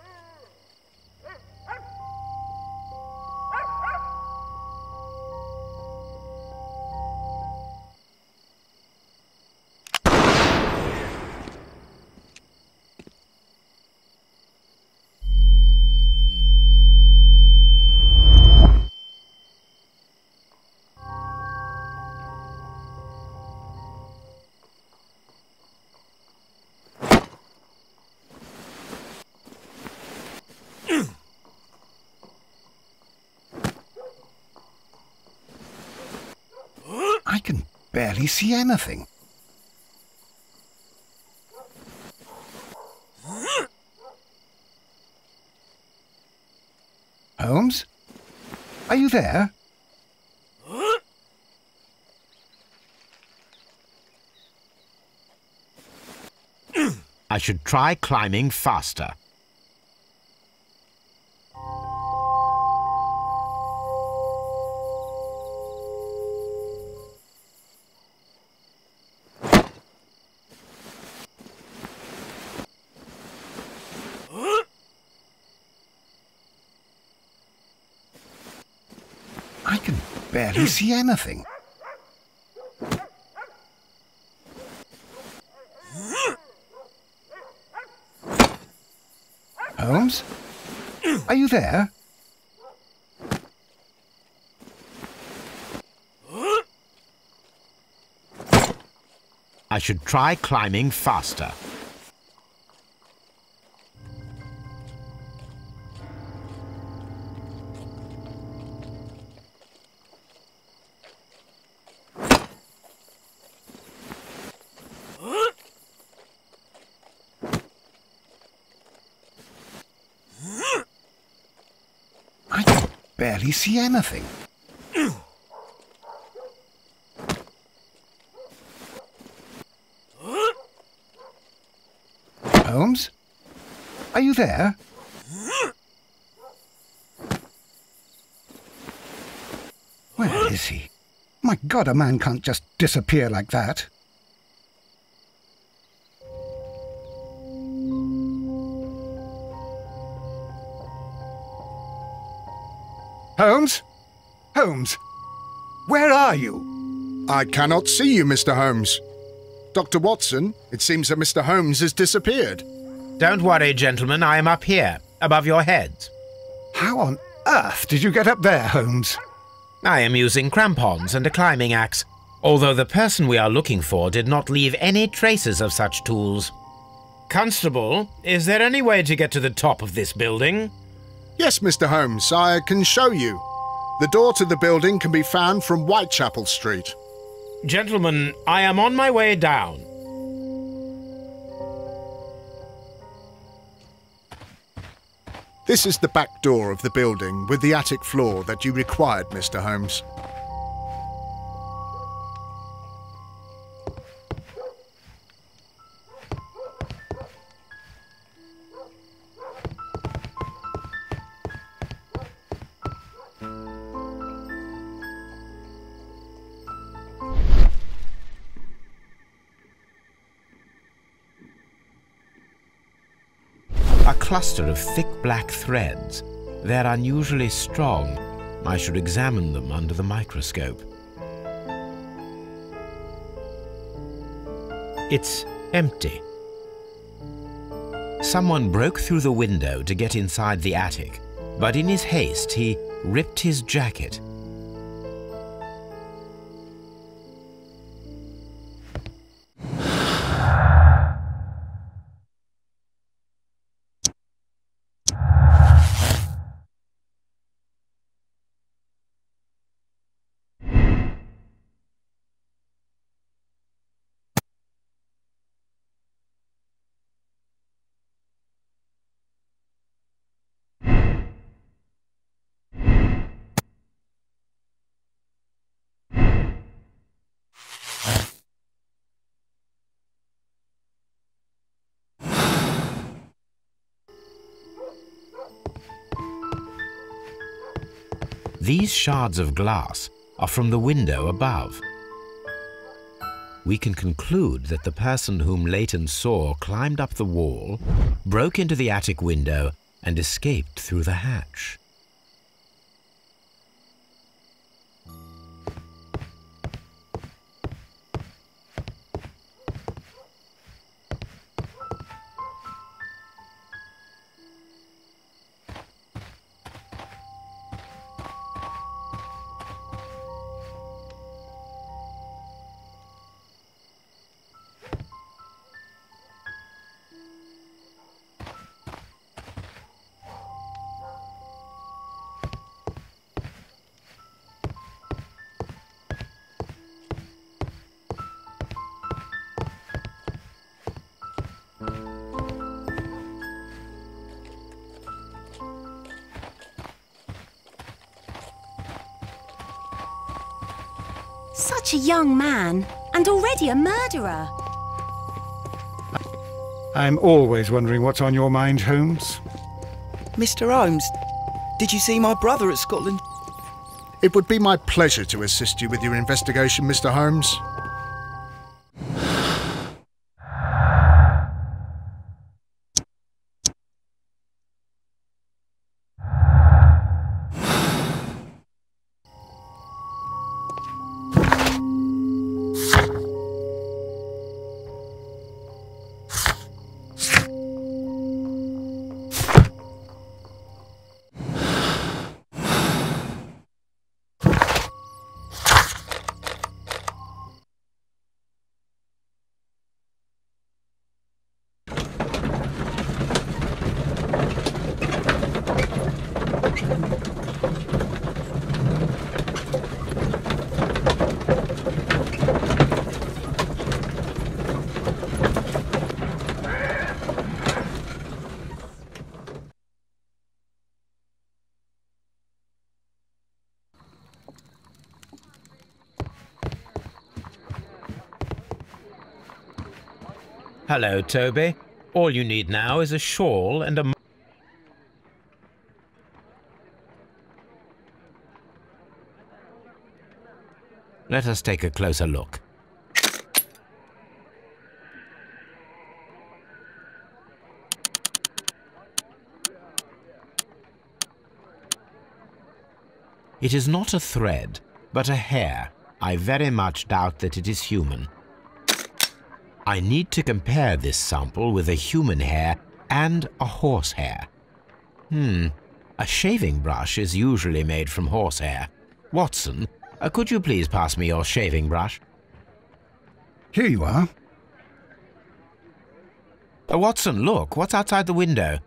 barely see anything. Holmes? Are you there? I should try climbing faster. I can barely see anything. Holmes? Are you there? I should try climbing faster. I can barely see anything. Holmes? Are you there? Where is he? My God, a man can't just disappear like that. Holmes? Holmes? Where are you? I cannot see you, Mr. Holmes. Dr. Watson, it seems that Mr. Holmes has disappeared. Don't worry, gentlemen, I am up here, above your heads. How on earth did you get up there, Holmes? I am using crampons and a climbing axe, although the person we are looking for did not leave any traces of such tools. Constable, is there any way to get to the top of this building? Yes, Mr. Holmes, I can show you. The door to the building can be found from Whitechapel Street. Gentlemen, I am on my way down. This is the back door of the building with the attic floor that you required, Mr. Holmes. A cluster of thick black threads. They're unusually strong. I should examine them under the microscope. It's empty. Someone broke through the window to get inside the attic, but in his haste he ripped his jacket. These shards of glass are from the window above. We can conclude that the person whom Leighton saw climbed up the wall, broke into the attic window, and escaped through the hatch. Such a young man, and already a murderer. I'm always wondering what's on your mind, Holmes. Mr. Holmes, did you see my brother at Scotland? It would be my pleasure to assist you with your investigation, Mr. Holmes. Hello, Toby. All you need now is a shawl and a... Let us take a closer look. It is not a thread, but a hair. I very much doubt that it is human. I need to compare this sample with a human hair and a horse hair. A shaving brush is usually made from horsehair. Watson, could you please pass me your shaving brush? Here you are. Watson, look, what's outside the window?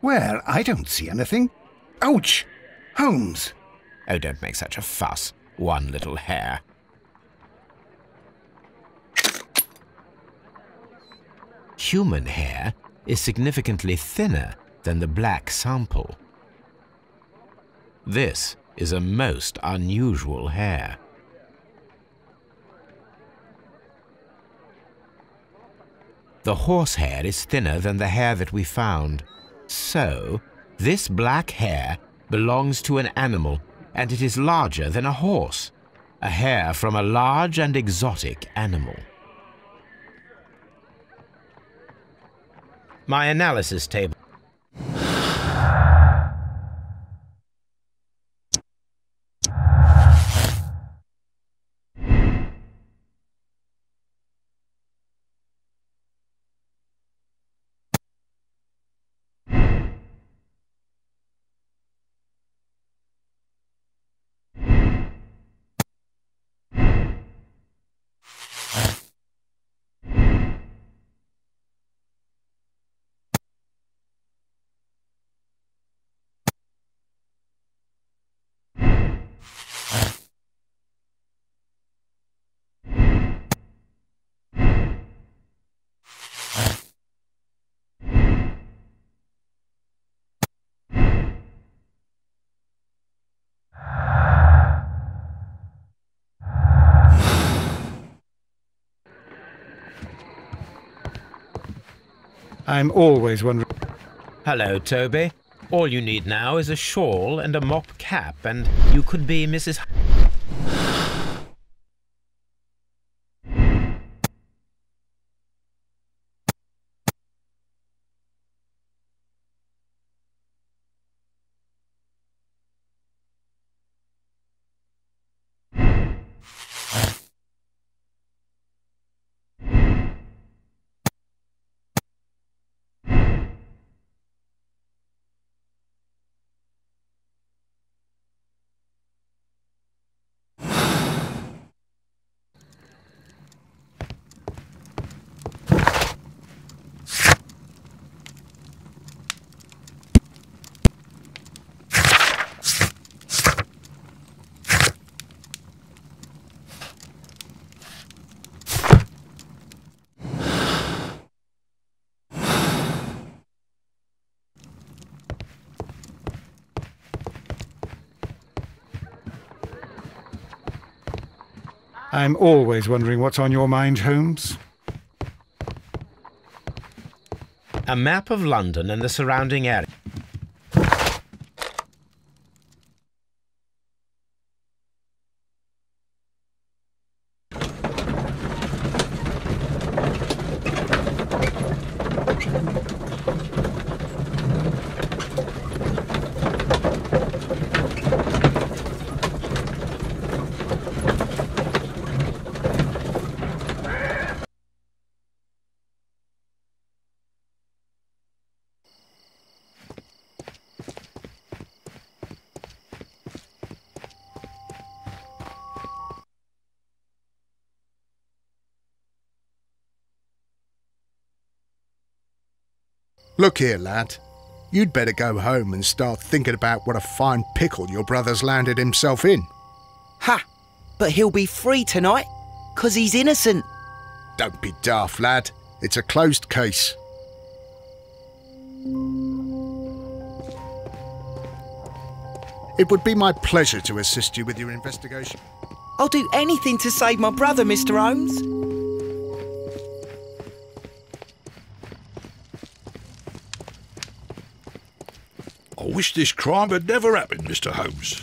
Where? I don't see anything. Ouch! Holmes! Oh, don't make such a fuss. One little hair. Human hair is significantly thinner than the black sample. This is a most unusual hair. The horsehair is thinner than the hair that we found. So, this black hair belongs to an animal, and it is larger than a horse. A hair from a large and exotic animal. My analysis table. I'm always wondering... Hello, Toby. All you need now is a shawl and a mop cap, and you could be Mrs. I'm always wondering what's on your mind, Holmes. A map of London and the surrounding area. Look here, lad. You'd better go home and start thinking about what a fine pickle your brother's landed himself in. Ha! But he'll be free tonight, 'cause he's innocent. Don't be daft, lad. It's a closed case. It would be my pleasure to assist you with your investigation. I'll do anything to save my brother, Mr. Holmes. I wish this crime had never happened, Mr. Holmes.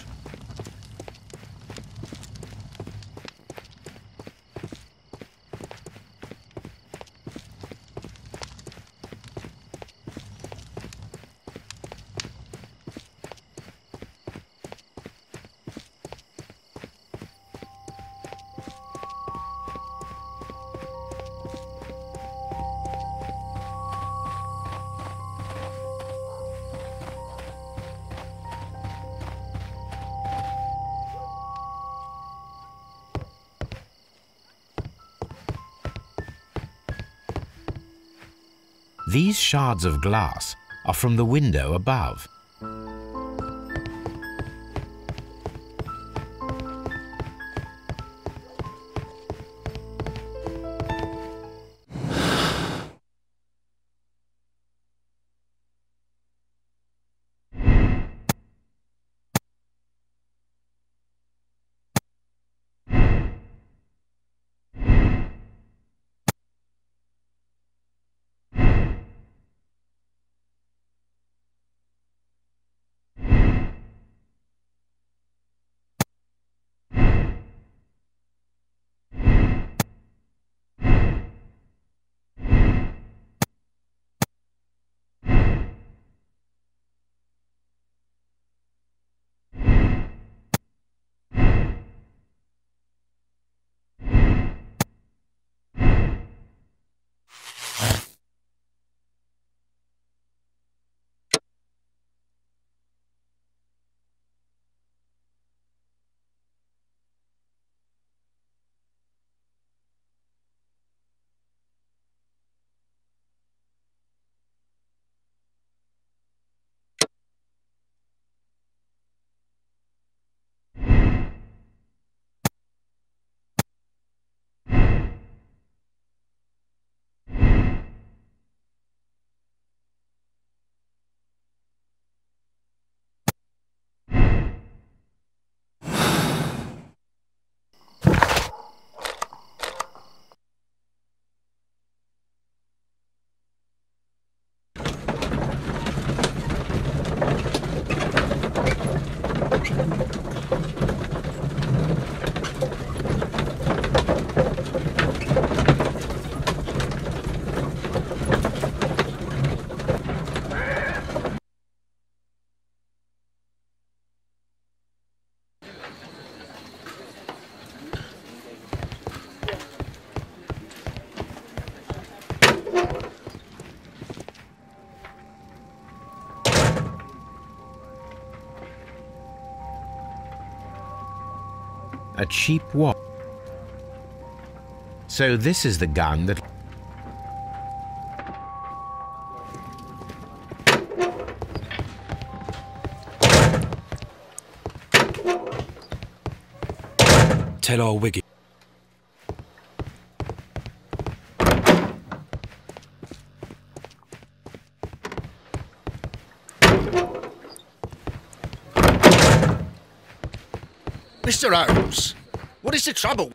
These shards of glass are from the window above. A cheap watch. So this is the gun that... Tell old Wiggy. Mr. Holmes, what is the trouble?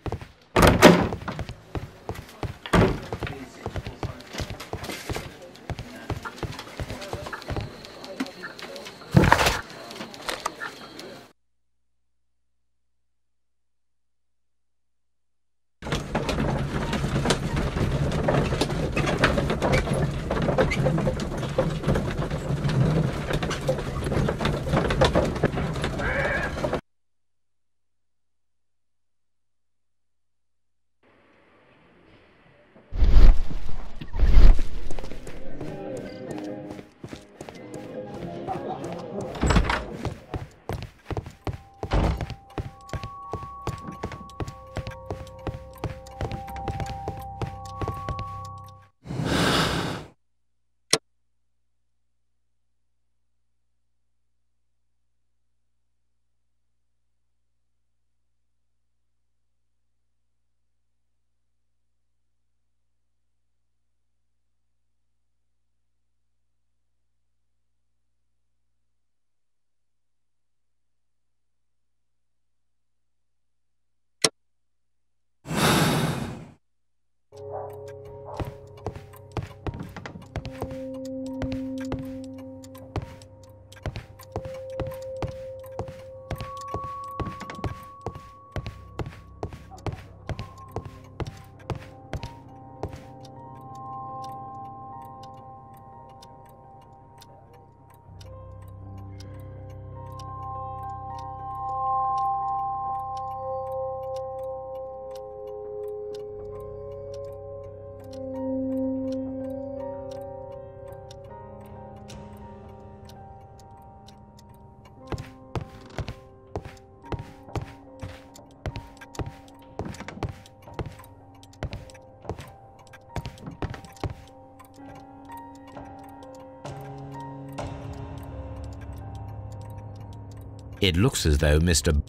It looks as though Mr.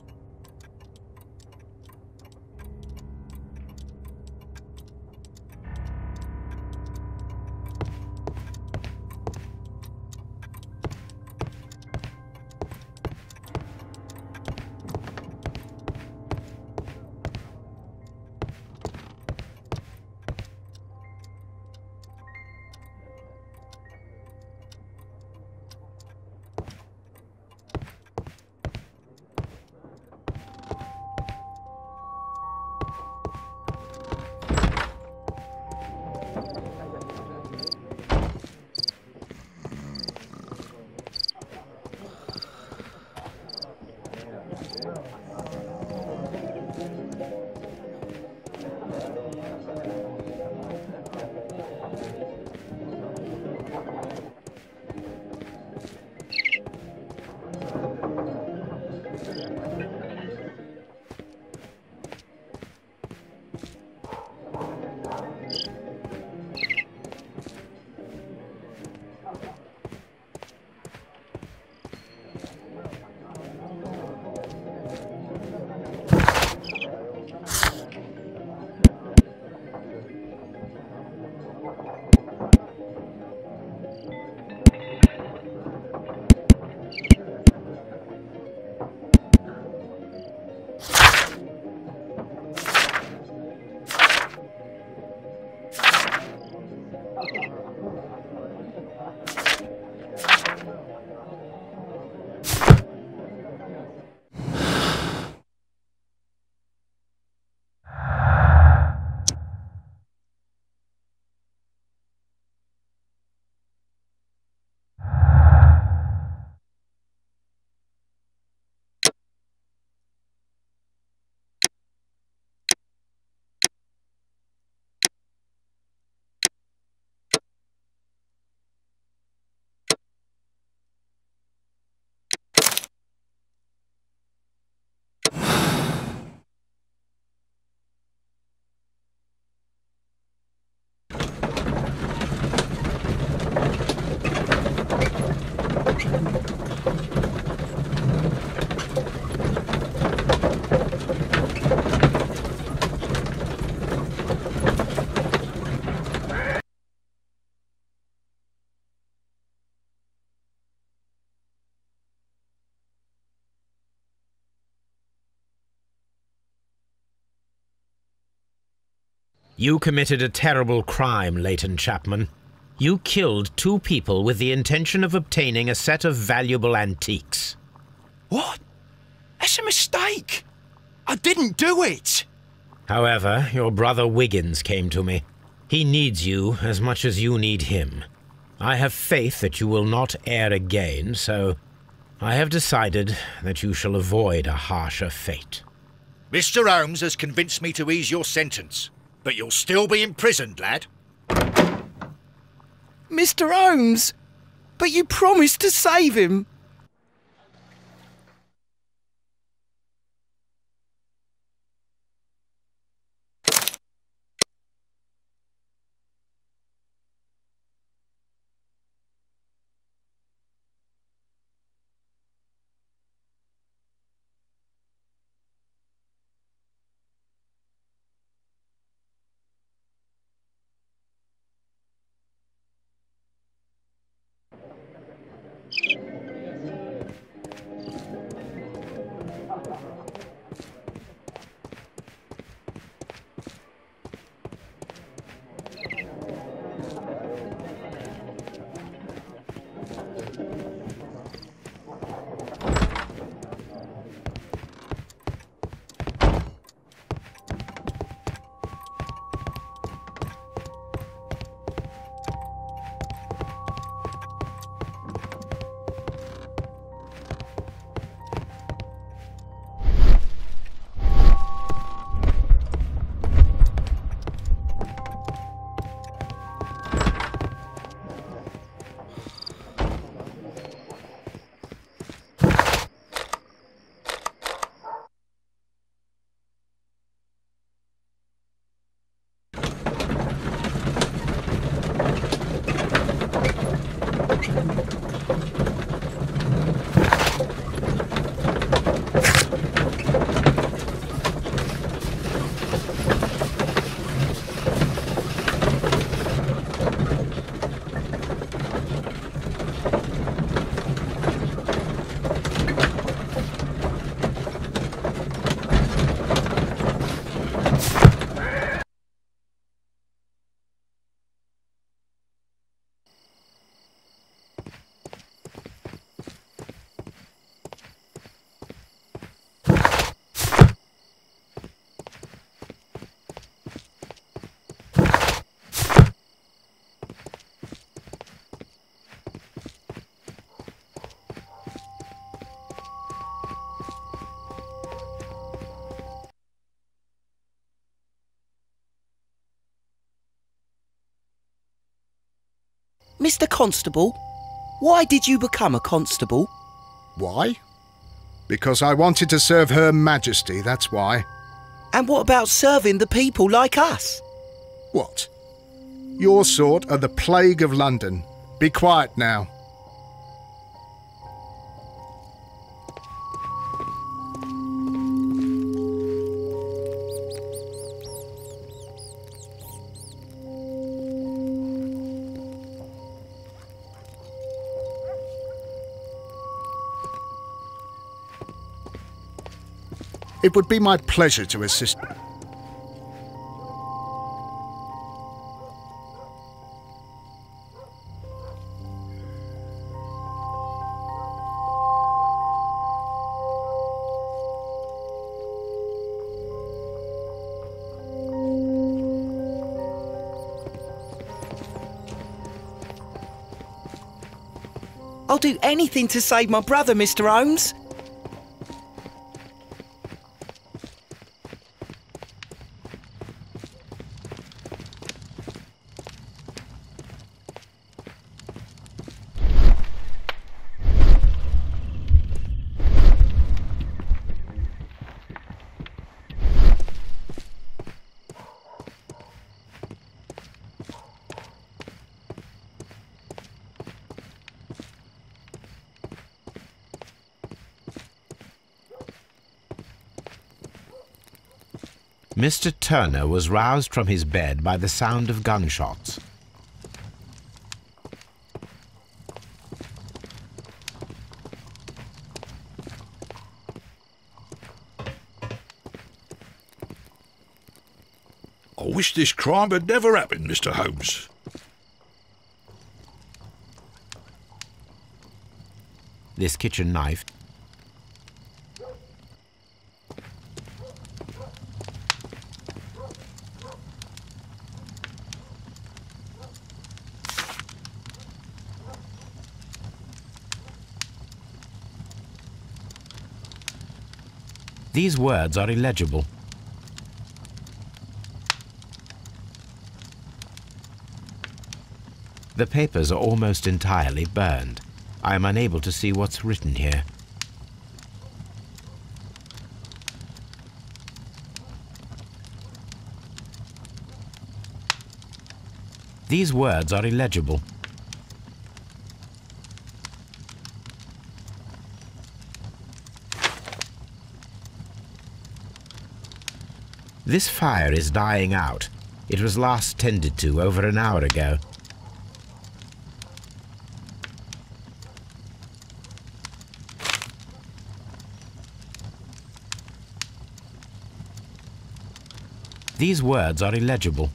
You committed a terrible crime, Leighton Chapman. You killed 2 people with the intention of obtaining a set of valuable antiques. What? That's a mistake. I didn't do it. However, your brother Wiggins came to me. He needs you as much as you need him. I have faith that you will not err again, so I have decided that you shall avoid a harsher fate. Mr. Holmes has convinced me to ease your sentence, but you'll still be imprisoned, lad. Mr. Holmes! But you promised to save him! Mr. Constable, why did you become a constable? Why? Because I wanted to serve Her Majesty, that's why. And what about serving the people like us? What? Your sort are the plague of London. Be quiet now. It would be my pleasure to assist. I'll do anything to save my brother, Mr. Holmes. Mr. Turner was roused from his bed by the sound of gunshots. I wish this crime had never happened, Mr. Holmes. This kitchen knife. These words are illegible. The papers are almost entirely burned. I am unable to see what's written here. These words are illegible. This fire is dying out. It was last tended to over an hour ago. These words are illegible.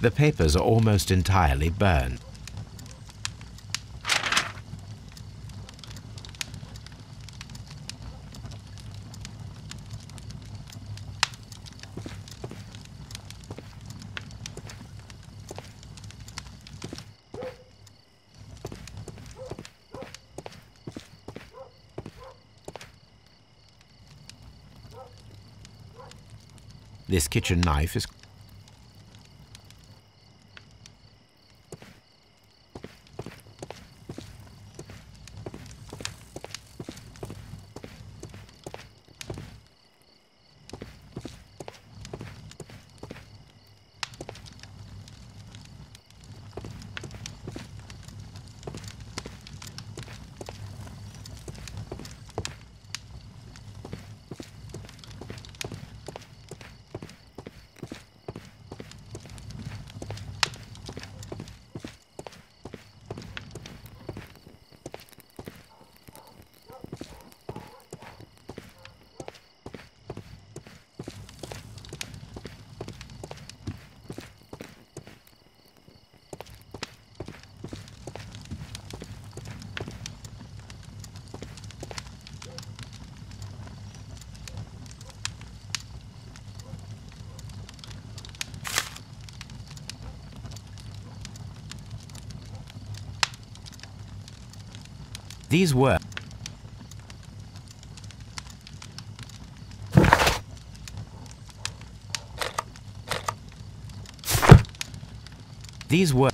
The papers are almost entirely burned. This kitchen knife is... These words... These were...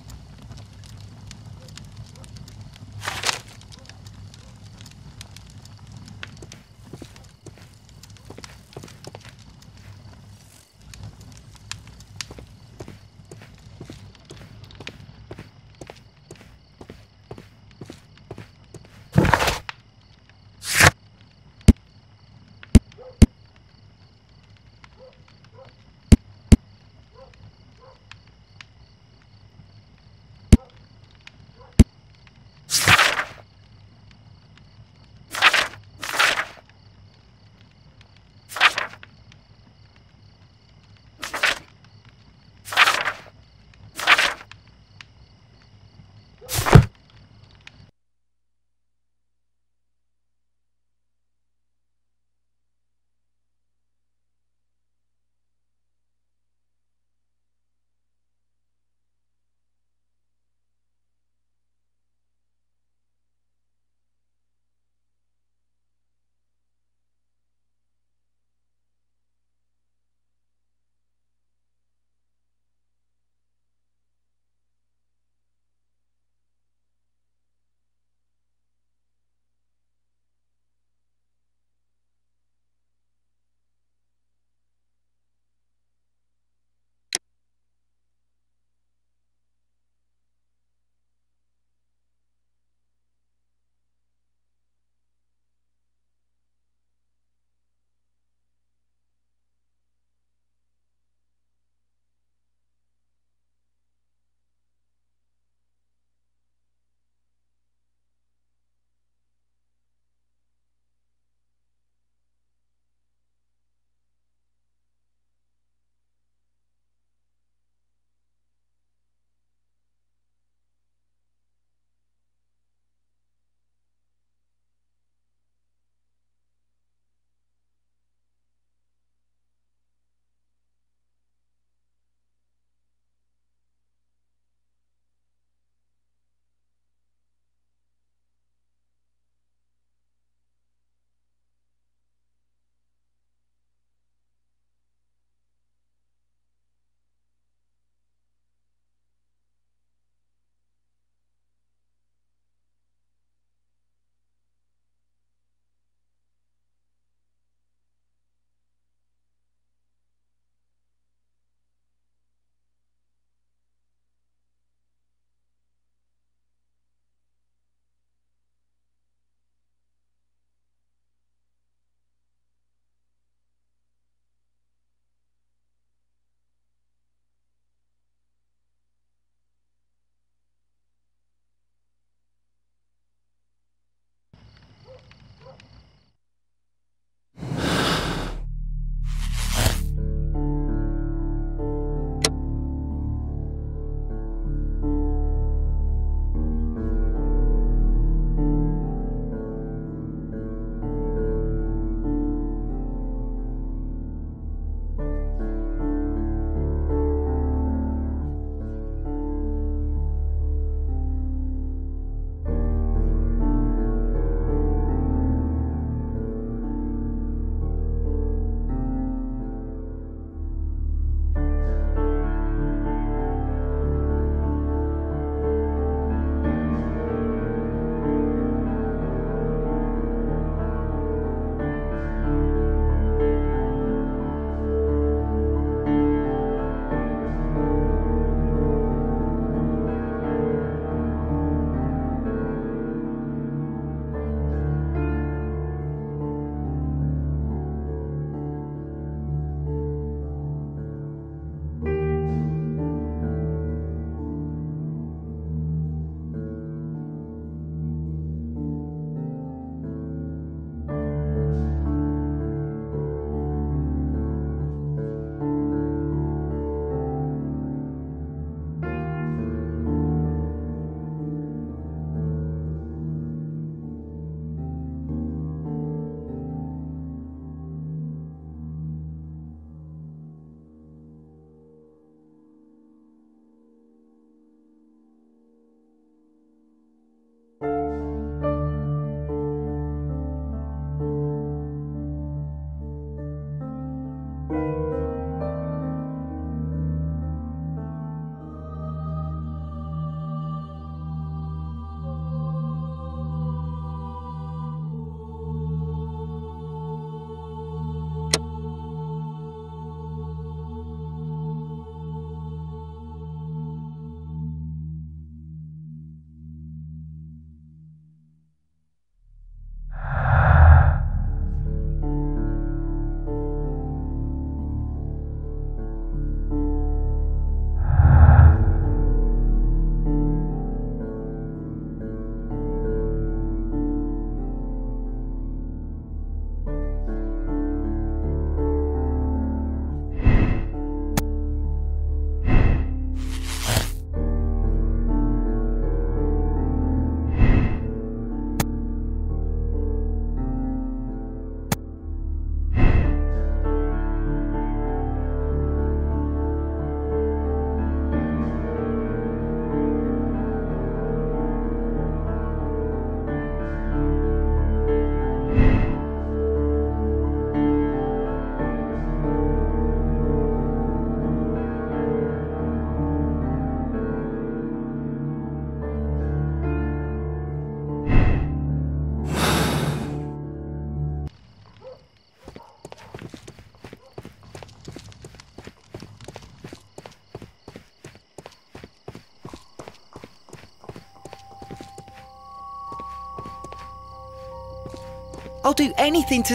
I'll do anything to...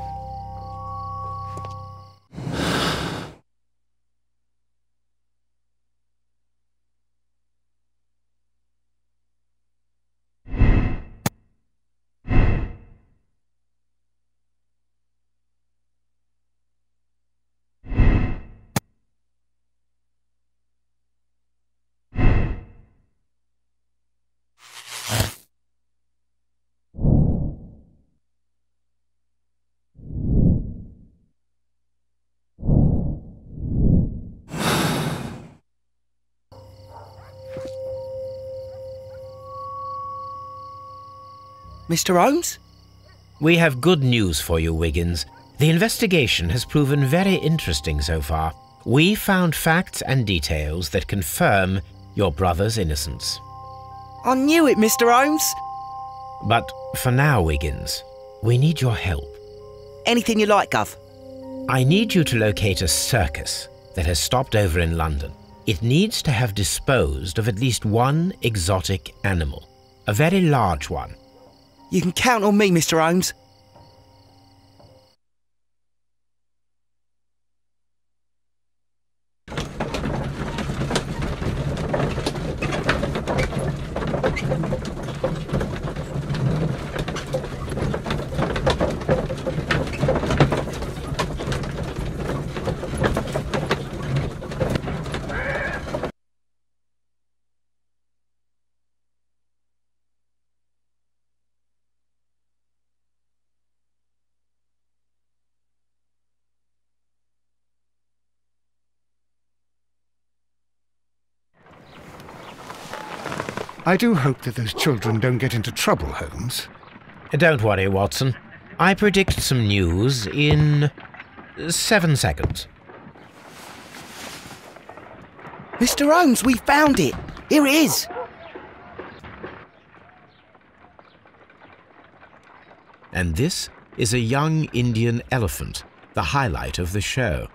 Mr. Holmes? We have good news for you, Wiggins. The investigation has proven very interesting so far. We found facts and details that confirm your brother's innocence. I knew it, Mr. Holmes. But for now, Wiggins, we need your help. Anything you like, Gov. I need you to locate a circus that has stopped over in London. It needs to have disposed of at least one exotic animal, a very large one. You can count on me, Mr. Holmes. I do hope that those children don't get into trouble, Holmes. Don't worry, Watson. I predict some news in 7 seconds. Mr. Holmes, we found it. Here it is. And this is a young Indian elephant, the highlight of the show.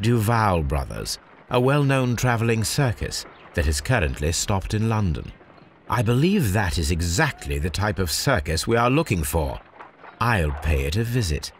Duval Brothers, a well-known travelling circus that is currently stopped in London. I believe that is exactly the type of circus we are looking for. I'll pay it a visit.